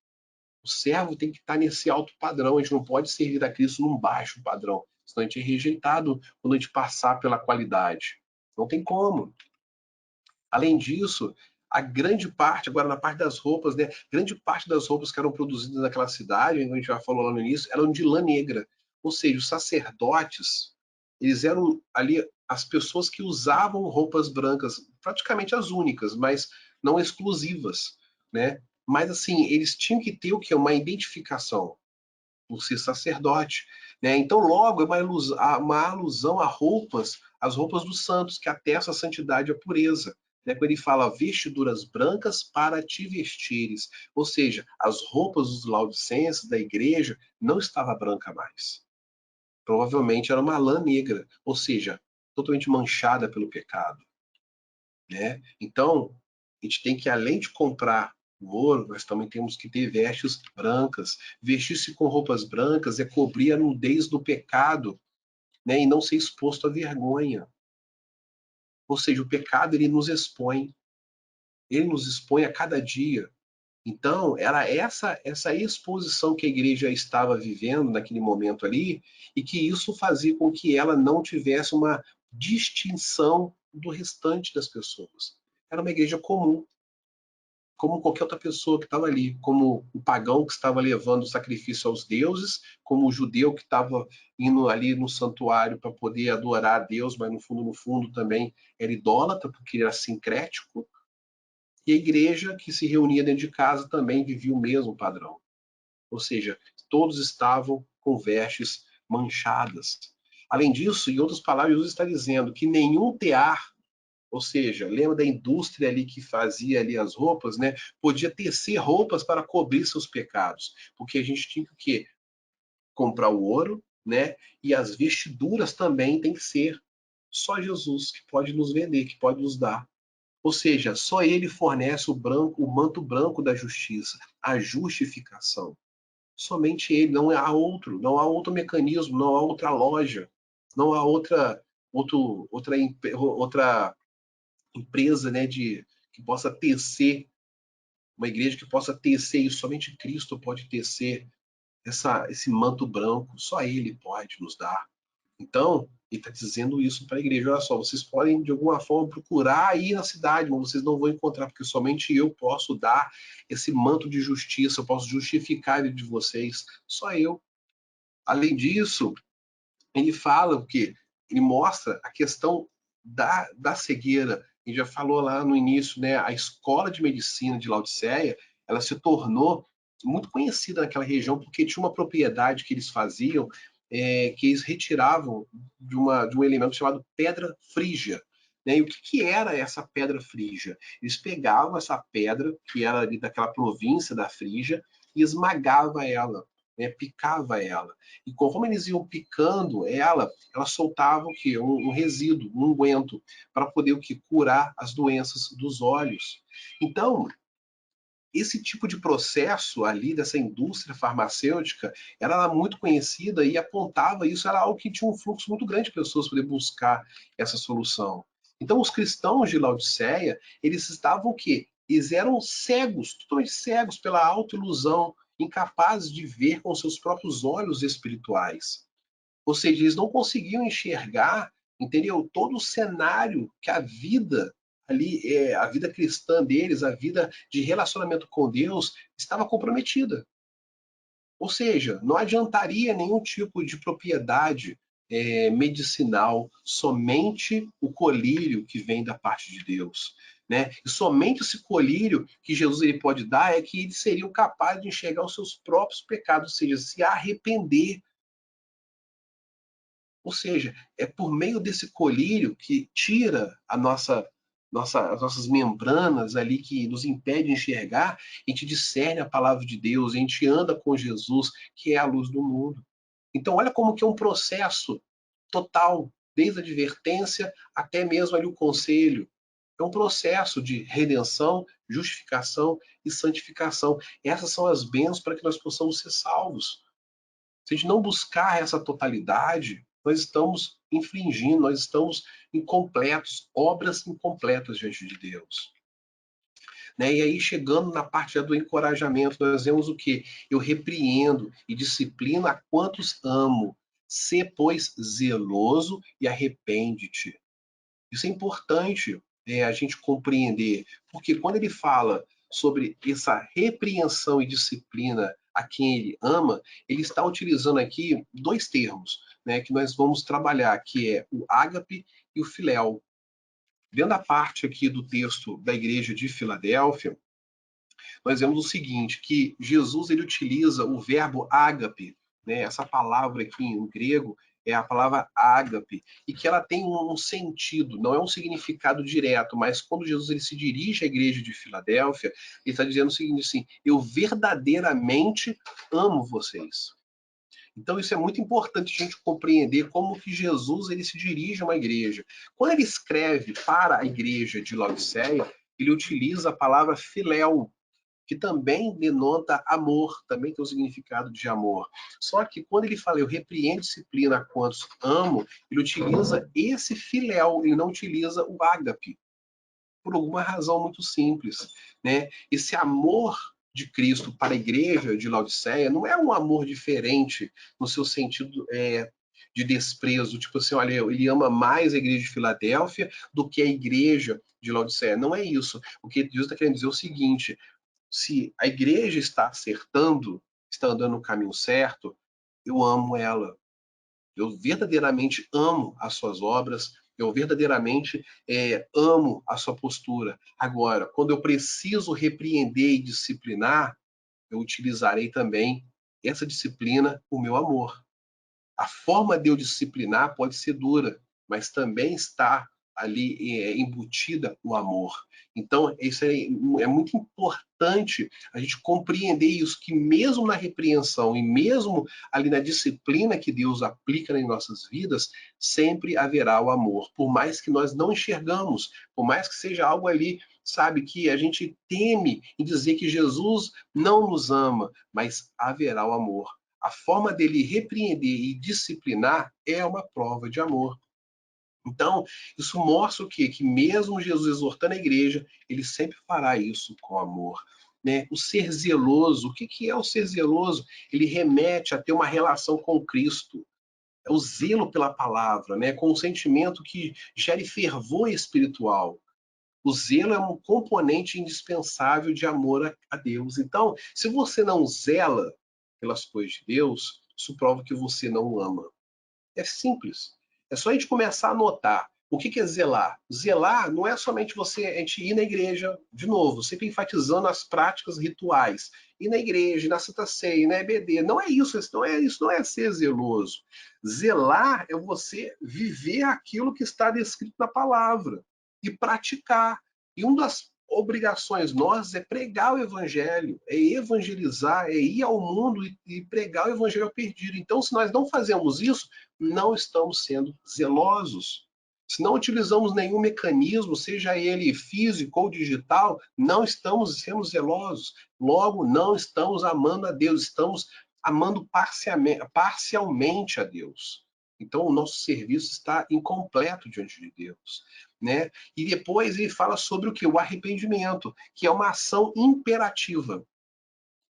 O servo tem que estar nesse alto padrão. A gente não pode servir a Cristo num baixo padrão. Senão a gente é rejeitado quando a gente passar pela qualidade. Não tem como. Além disso, a grande parte, agora na parte das roupas, né? Grande parte das roupas que eram produzidas naquela cidade, a gente já falou lá no início, eram de lã negra. Ou seja, os sacerdotes, eles eram ali as pessoas que usavam roupas brancas, praticamente as únicas, mas não exclusivas, né? Mas assim, eles tinham que ter o quê? Uma identificação por ser sacerdote, né? Então, logo, é uma alusão a roupas, as roupas dos santos, que atestam a santidade e a pureza. Né? Quando ele fala vestiduras brancas para te vestires, ou seja, as roupas dos laudicenses da igreja não estava branca mais. Provavelmente era uma lã negra, ou seja, totalmente manchada pelo pecado. Né? Então, a gente tem que, além de comprar o ouro, nós também temos que ter vestes brancas. Vestir-se com roupas brancas é cobrir a nudez do pecado, né? E não ser exposto à vergonha. Ou seja, o pecado ele nos expõe a cada dia. Então, era essa exposição que a igreja estava vivendo naquele momento ali, e que isso fazia com que ela não tivesse uma distinção do restante das pessoas. Era uma igreja comum, como qualquer outra pessoa que estava ali, como o pagão que estava levando o sacrifício aos deuses, como o judeu que estava indo ali no santuário para poder adorar a Deus, mas no fundo também era idólatra, porque era sincrético, e a igreja que se reunia dentro de casa também vivia o mesmo padrão. Ou seja, todos estavam com vestes manchadas. Além disso, em outras palavras, Jesus está dizendo que nenhum tear, ou seja, lembra da indústria ali que fazia ali as roupas, né? Podia tecer roupas para cobrir seus pecados, porque a gente tinha que comprar o ouro, né? E as vestiduras também tem que ser só Jesus que pode nos vender, que pode nos dar. Ou seja, só ele fornece o branco, o manto branco da justiça, a justificação. Somente ele, não há outro mecanismo, não há outra loja, não há outra empresa, né, que possa tecer, uma igreja que possa tecer isso. Somente Cristo pode tecer esse manto branco, só ele pode nos dar. Então, ele está dizendo isso para a igreja: olha só, vocês podem de alguma forma procurar aí na cidade, mas vocês não vão encontrar, porque somente eu posso dar esse manto de justiça, eu posso justificar ele de vocês, só eu. Além disso, ele fala o quê? Ele mostra a questão da cegueira. A gente já falou lá no início, né? A escola de medicina de Laodiceia, ela se tornou muito conhecida naquela região porque tinha uma propriedade que eles faziam, que eles retiravam de um elemento chamado pedra frígia. Né? E o que era essa pedra frígia? Eles pegavam essa pedra, que era ali daquela província da Frígia, e esmagava ela, né? Picava ela. E conforme eles iam picando ela soltava o quê? Um resíduo, um unguento, para poder o quê? Curar as doenças dos olhos. Então, esse tipo de processo ali dessa indústria farmacêutica era muito conhecida e apontava isso, era algo que tinha um fluxo muito grande de pessoas para poder buscar essa solução. Então, os cristãos de Laodiceia, eles estavam o quê? Eles eram cegos, totalmente cegos pela autoilusão, incapazes de ver com seus próprios olhos espirituais. Ou seja, eles não conseguiam enxergar, entendeu? Todo o cenário que a vida ali, a vida cristã deles, a vida de relacionamento com Deus, estava comprometida. Ou seja, não adiantaria nenhum tipo de propriedade medicinal, somente o colírio que vem da parte de Deus. Né? E somente esse colírio que Jesus ele pode dar é que eles seriam capazes de enxergar os seus próprios pecados, ou seja, se arrepender. Ou seja, é por meio desse colírio que tira as nossas membranas ali que nos impede de enxergar, a gente discerne a palavra de Deus, a gente anda com Jesus, que é a luz do mundo. Então, olha como que é um processo total, desde a advertência até mesmo ali o conselho. É um processo de redenção, justificação e santificação. Essas são as bênçãos para que nós possamos ser salvos. Se a gente não buscar essa totalidade, nós estamos infringindo, nós estamos incompletos, obras incompletas diante de Deus. Né? E aí, chegando na parte do encorajamento, nós vemos o que? Eu repreendo e disciplino a quantos amo. Sê, pois, zeloso e arrepende-te. Isso é importante a gente compreender, porque quando ele fala sobre essa repreensão e disciplina a quem ele ama, ele está utilizando aqui dois termos, né, que nós vamos trabalhar, que é o ágape e o filéu. Dentro da parte aqui do texto da igreja de Filadélfia, nós vemos o seguinte, que Jesus ele utiliza o verbo ágape, né? Essa palavra aqui em grego é a palavra ágape, e que ela tem um sentido, não é um significado direto, mas quando Jesus ele se dirige à igreja de Filadélfia, ele está dizendo o seguinte assim, eu verdadeiramente amo vocês. Então isso é muito importante a gente compreender como que Jesus ele se dirige a uma igreja. Quando ele escreve para a igreja de Laodiceia, ele utiliza a palavra filéu, que também denota amor, também tem o significado de amor. Só que quando ele fala eu repreendo e disciplina a quantos amo, ele utiliza esse filéu, ele não utiliza o ágape, por alguma razão muito simples. Né? Esse amor de Cristo para a igreja de Laodiceia não é um amor diferente no seu sentido de desprezo, tipo assim, olha, ele ama mais a igreja de Filadélfia do que a igreja de Laodiceia. Não é isso. O que Deus está querendo dizer é o seguinte, se a igreja está acertando, está andando no caminho certo, eu amo ela. Eu verdadeiramente amo as suas obras, eu verdadeiramente amo a sua postura. Agora, quando eu preciso repreender e disciplinar, eu utilizarei também essa disciplina, o meu amor. A forma de eu disciplinar pode ser dura, mas também está ali embutida o amor. Então, isso é muito importante a gente compreender isso, que mesmo na repreensão e mesmo ali na disciplina que Deus aplica em nossas vidas, sempre haverá o amor. Por mais que nós não enxergamos, por mais que seja algo ali, sabe, que a gente teme em dizer que Jesus não nos ama, mas haverá o amor. A forma dele repreender e disciplinar é uma prova de amor. Então, isso mostra o quê? Que mesmo Jesus exortando a igreja, ele sempre fará isso com amor. Né? O ser zeloso, o que é o ser zeloso? Ele remete a ter uma relação com Cristo. É o zelo pela palavra, né? Com um sentimento que gere fervor espiritual. O zelo é um componente indispensável de amor a Deus. Então, se você não zela pelas coisas de Deus, isso prova que você não o ama. É simples. É só a gente começar a notar. O que é zelar? Zelar não é somente a gente ir na igreja, de novo, sempre enfatizando as práticas rituais. Ir na igreja, na Santa Ceia, na EBD. Não é isso, isso não é ser zeloso. Zelar é você viver aquilo que está descrito na palavra e praticar. E uma das obrigações nossas é pregar o evangelho, é evangelizar, é ir ao mundo e pregar o evangelho ao perdido. Então, se nós não fazemos isso, não estamos sendo zelosos. Se não utilizamos nenhum mecanismo, seja ele físico ou digital, não estamos sendo zelosos. Logo, não estamos amando a Deus, estamos amando parcialmente a Deus. Então, o nosso serviço está incompleto diante de Deus, né? E depois ele fala sobre o que? O arrependimento, que é uma ação imperativa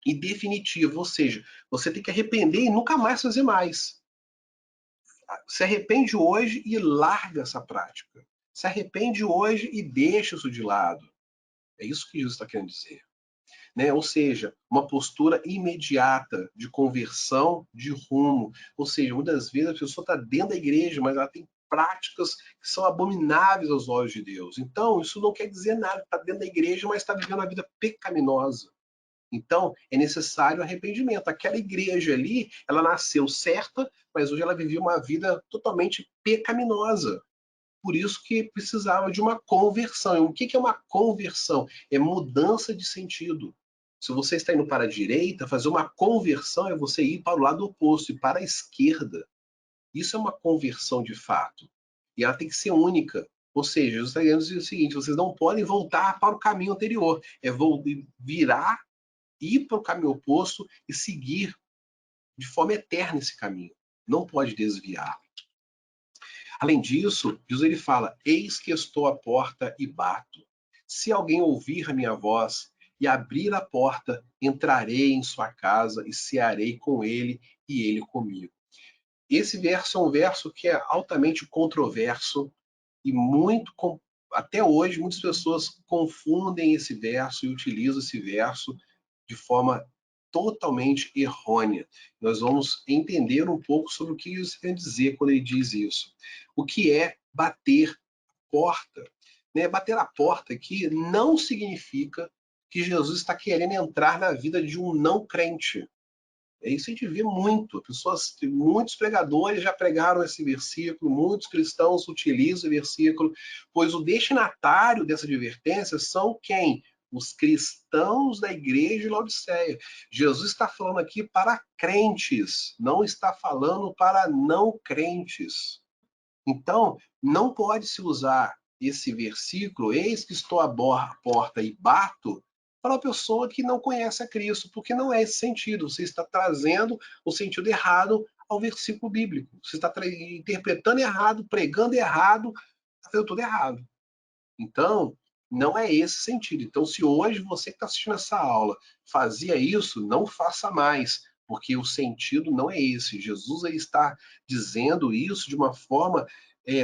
e definitiva, ou seja, você tem que arrepender e nunca mais fazer mais. Se arrepende hoje e larga essa prática. Se arrepende hoje e deixa isso de lado. É isso que Jesus está querendo dizer. Né? Ou seja, uma postura imediata de conversão de rumo. Ou seja, muitas vezes a pessoa está dentro da igreja, mas ela tem práticas que são abomináveis aos olhos de Deus. Então, isso não quer dizer nada. Está dentro da igreja, mas está vivendo uma vida pecaminosa. Então, é necessário arrependimento. Aquela igreja ali, ela nasceu certa, mas hoje ela vivia uma vida totalmente pecaminosa. Por isso que precisava de uma conversão. E o que é uma conversão? É mudança de sentido. Se você está indo para a direita, fazer uma conversão é você ir para o lado oposto, e para a esquerda. Isso é uma conversão de fato. E ela tem que ser única. Ou seja, Jesus está querendo dizer o seguinte: vocês não podem voltar para o caminho anterior. É virar, ir para o caminho oposto e seguir de forma eterna esse caminho. Não pode desviar. Além disso, Jesus ele fala: eis que estou à porta e bato. Se alguém ouvir a minha voz e abrir a porta, entrarei em sua casa e cearei com ele e ele comigo. Esse verso é um verso que é altamente controverso e até hoje muitas pessoas confundem esse verso e utilizam esse verso de forma totalmente errônea. Nós vamos entender um pouco sobre o que isso quer dizer quando ele diz isso. O que é bater a porta? Né? Bater a porta aqui não significa que Jesus está querendo entrar na vida de um não crente. Isso a gente vê muito. Muitos pregadores já pregaram esse versículo, muitos cristãos utilizam o versículo, pois o destinatário dessa advertência são quem? Os cristãos da igreja de Laodiceia. Jesus está falando aqui para crentes, não está falando para não crentes. Então, não pode se usar esse versículo, eis que estou à porta e bato, para uma pessoa que não conhece a Cristo, porque não é esse sentido. Você está trazendo o sentido errado ao versículo bíblico. Você está interpretando errado, pregando errado, está fazendo tudo errado. Então, não é esse sentido. Então, se hoje você que está assistindo essa aula fazia isso, não faça mais, porque o sentido não é esse. Jesus aí está dizendo isso de uma forma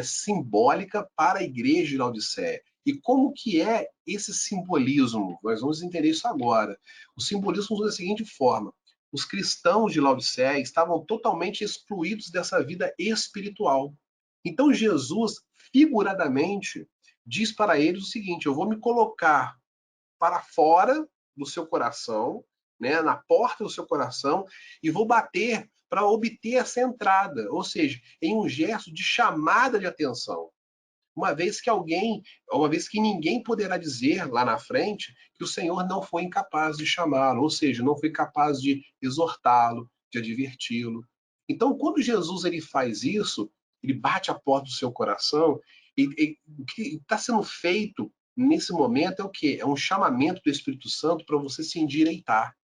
simbólica para a igreja de Laodiceia. E como que é esse simbolismo? Nós vamos entender isso agora. O simbolismo da seguinte forma: os cristãos de Laodiceia estavam totalmente excluídos dessa vida espiritual. Então Jesus, figuradamente, diz para eles o seguinte: eu vou me colocar para fora do seu coração, né, na porta do seu coração, e vou bater para obter essa entrada, ou seja, em um gesto de chamada de atenção. Uma vez que ninguém poderá dizer lá na frente que o Senhor não foi incapaz de chamá-lo, ou seja, não foi capaz de exortá-lo, de adverti-lo. Então, quando Jesus ele faz isso, ele bate a porta do seu coração, e o que está sendo feito nesse momento é o quê? É um chamamento do Espírito Santo para você se endireitar.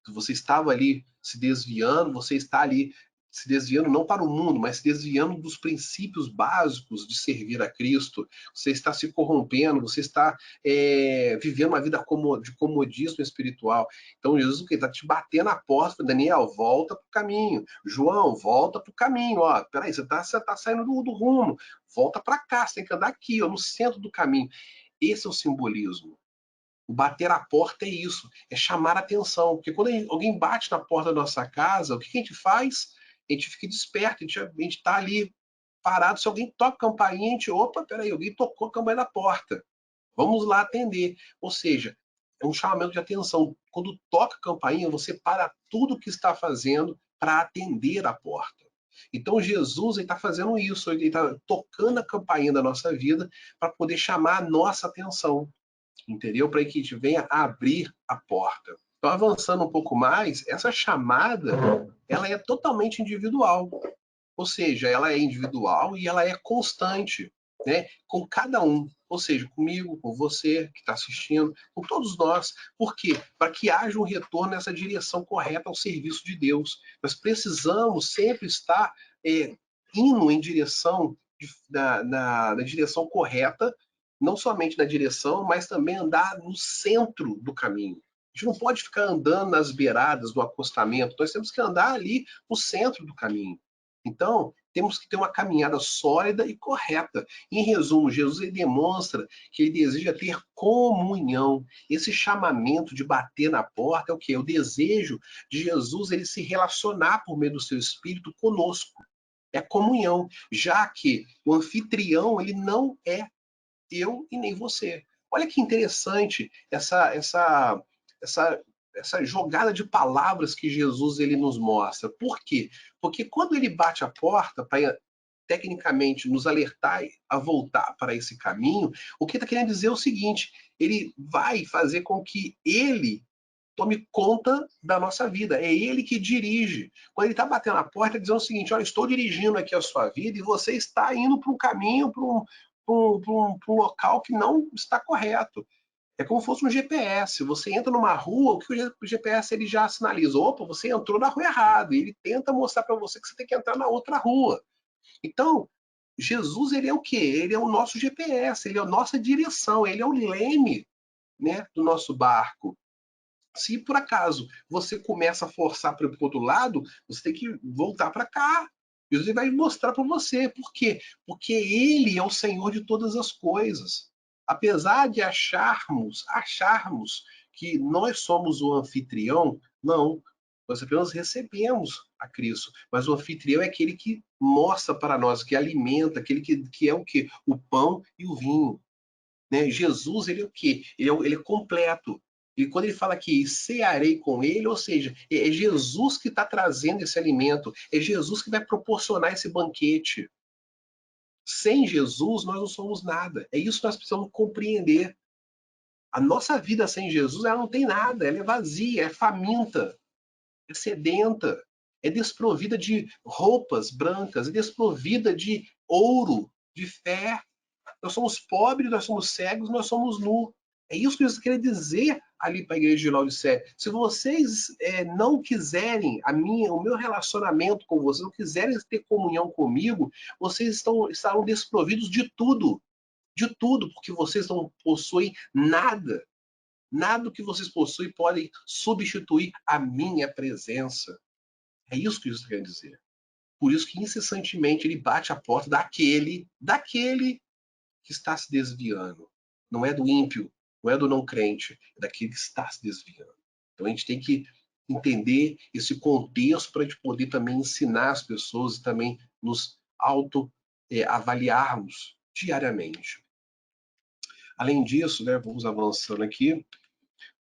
Você estava ali se desviando, você está ali se desviando não para o mundo, mas se desviando dos princípios básicos de servir a Cristo. Você está se corrompendo, você está vivendo uma vida de comodismo espiritual. Então Jesus o que está te batendo na porta, Daniel, volta para o caminho. João, volta para o caminho. Ó, peraí, você está saindo do rumo. Volta para cá, você tem que andar aqui, ó, no centro do caminho. Esse é o simbolismo. O bater a porta é isso, é chamar a atenção. Porque quando alguém bate na porta da nossa casa, o que a gente faz? A gente fica desperto, a gente está ali parado. Se alguém toca a campainha, a gente, opa, peraí, alguém tocou a campainha da porta. Vamos lá atender. Ou seja, é um chamamento de atenção. Quando toca a campainha, você para tudo o que está fazendo para atender a porta. Então Jesus está fazendo isso, ele está tocando a campainha da nossa vida para poder chamar a nossa atenção, entendeu? Para que a gente venha abrir a porta. Então, avançando um pouco mais, essa chamada, ela é totalmente individual. Ou seja, ela é individual e ela é constante, né? Com cada um. Ou seja, comigo, com você que está assistindo, com todos nós. Por quê? Para que haja um retorno nessa direção correta ao serviço de Deus. Nós precisamos sempre estar indo em direção na direção correta, não somente na direção, mas também andar no centro do caminho. A gente não pode ficar andando nas beiradas do acostamento, nós temos que andar ali no centro do caminho. Então, temos que ter uma caminhada sólida e correta. Em resumo, Jesus ele demonstra que ele deseja ter comunhão. Esse chamamento de bater na porta é o quê? É o desejo de Jesus ele se relacionar por meio do seu Espírito conosco. É comunhão, já que o anfitrião ele não é eu e nem você. Olha que interessante essa jogada de palavras que Jesus ele nos mostra. Por quê? Porque quando ele bate a porta para tecnicamente nos alertar a voltar para esse caminho, o que está querendo dizer é o seguinte: ele vai fazer com que ele tome conta da nossa vida. É ele que dirige. Quando ele está batendo a porta, dizendo o seguinte: olha, estou dirigindo aqui a sua vida e você está indo para um caminho, para um local que não está correto. É como se fosse um GPS. Você entra numa rua, o que o GPS ele já sinaliza? Opa, você entrou na rua errada. E ele tenta mostrar para você que você tem que entrar na outra rua. Então, Jesus ele é o quê? Ele é o nosso GPS, ele é a nossa direção, ele é o leme, né, do nosso barco. Se por acaso você começa a forçar para o outro lado, você tem que voltar para cá. Jesus vai mostrar para você. Por quê? Porque ele é o Senhor de todas as coisas. Apesar de acharmos que nós somos o anfitrião, não. Nós apenas recebemos a Cristo. Mas o anfitrião é aquele que mostra para nós, que alimenta, aquele que é o quê? O pão e o vinho. Né? Jesus, ele é o quê? Ele é completo. E quando ele fala que cearei com ele, ou seja, é Jesus que está trazendo esse alimento, é Jesus que vai proporcionar esse banquete. Sem Jesus, nós não somos nada. É isso que nós precisamos compreender. A nossa vida sem Jesus, ela não tem nada, ela é vazia, é faminta, é sedenta, é desprovida de roupas brancas, é desprovida de ouro, de fé. Nós somos pobres, nós somos cegos, nós somos nus. É isso que Jesus quer dizer ali para a igreja de Laodiceia. Se vocês não quiserem o meu relacionamento com vocês, não quiserem ter comunhão comigo, vocês estarão desprovidos de tudo, porque vocês não possuem nada. Nada do que vocês possuem podem substituir a minha presença. É isso que Jesus quer dizer. Por isso que incessantemente ele bate a porta daquele que está se desviando. Não é do ímpio, não é do não crente, é daquele que está se desviando. Então a gente tem que entender esse contexto para a gente poder também ensinar as pessoas e também nos avaliarmos diariamente. Além disso, né, vamos avançando aqui,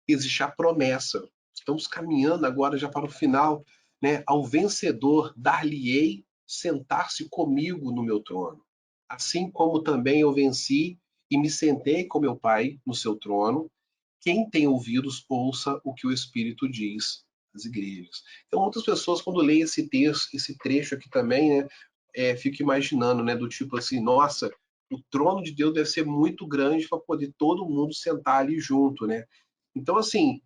existe a promessa. Estamos caminhando agora já para o final, né? Ao vencedor dar-lhe-ei sentar-se comigo no meu trono. Assim como também eu venci e me sentei com meu Pai no seu trono, quem tem ouvidos, ouça o que o Espírito diz às igrejas. Então, muitas pessoas, quando leem esse texto, esse trecho aqui também, né, ficam imaginando, né, do tipo assim, nossa, o trono de Deus deve ser muito grande para poder todo mundo sentar ali junto, né? Então, assim,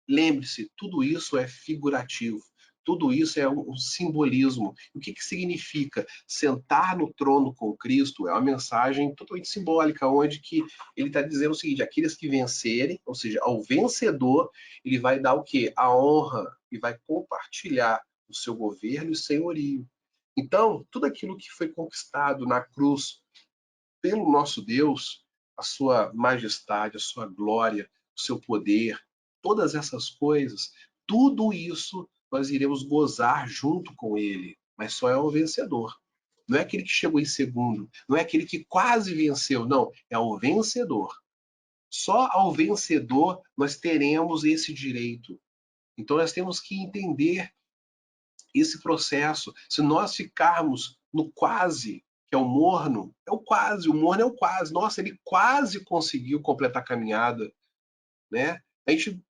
lembre-se, tudo isso é figurativo. Tudo isso é um simbolismo. O que significa? Sentar no trono com Cristo é uma mensagem totalmente simbólica, onde que ele está dizendo o seguinte: aqueles que vencerem, ou seja, ao vencedor, ele vai dar o quê? A honra e vai compartilhar o seu governo e senhorio. Então, tudo aquilo que foi conquistado na cruz pelo nosso Deus, a sua majestade, a sua glória, o seu poder, todas essas coisas, tudo isso nós iremos gozar junto com ele, mas só é o vencedor. Não é aquele que chegou em segundo, não é aquele que quase venceu, não, é o vencedor. Só ao vencedor nós teremos esse direito. Então nós temos que entender esse processo. Se nós ficarmos no quase, que é o morno, o morno é o quase. Nossa, ele quase conseguiu completar a caminhada, né?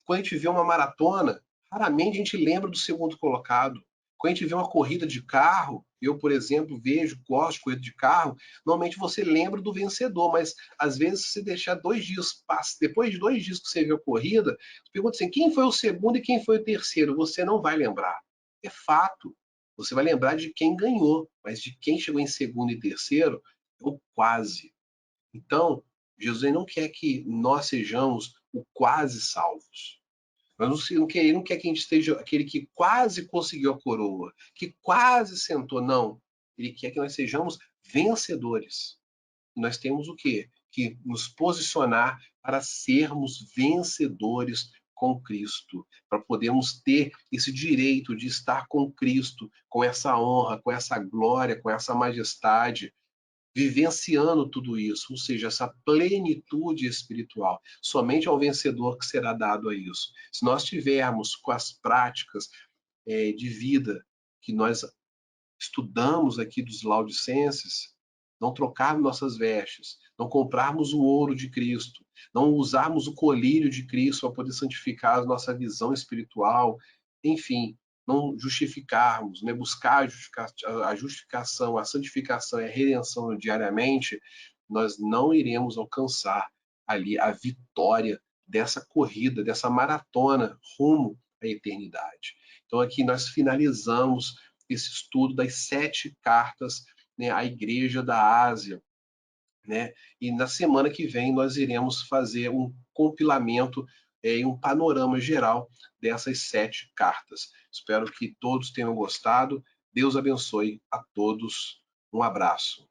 Quando a gente vê uma maratona, raramente a gente lembra do segundo colocado. Quando a gente vê uma corrida de carro, eu, por exemplo, gosto de corrida de carro, normalmente você lembra do vencedor, mas às vezes se deixar 2 dias, depois de 2 dias que você viu a corrida, você pergunta assim, quem foi o segundo e quem foi o terceiro? Você não vai lembrar. É fato. Você vai lembrar de quem ganhou, mas de quem chegou em segundo e terceiro, é o quase. Então, Jesus não quer que nós sejamos o quase salvos. Mas ele não quer que a gente esteja aquele que quase conseguiu a coroa, que quase sentou, não. Ele quer que nós sejamos vencedores. Nós temos o quê? Que nos posicionar para sermos vencedores com Cristo, para podermos ter esse direito de estar com Cristo, com essa honra, com essa glória, com essa majestade, vivenciando tudo isso, ou seja, essa plenitude espiritual. Somente ao vencedor que será dado a isso. Se nós tivermos com as práticas de vida que nós estudamos aqui dos Laodicenses, não trocarmos nossas vestes, não comprarmos o ouro de Cristo, não usarmos o colírio de Cristo para poder santificar a nossa visão espiritual, enfim, não justificarmos, né, buscar a justificação, a santificação e a redenção diariamente, nós não iremos alcançar ali a vitória dessa corrida, dessa maratona rumo à eternidade. Então aqui nós finalizamos esse estudo das 7 cartas, né, à Igreja da Ásia, né? E na semana que vem nós iremos fazer um compilamento e um panorama geral dessas 7 cartas. Espero que todos tenham gostado. Deus abençoe a todos. Um abraço.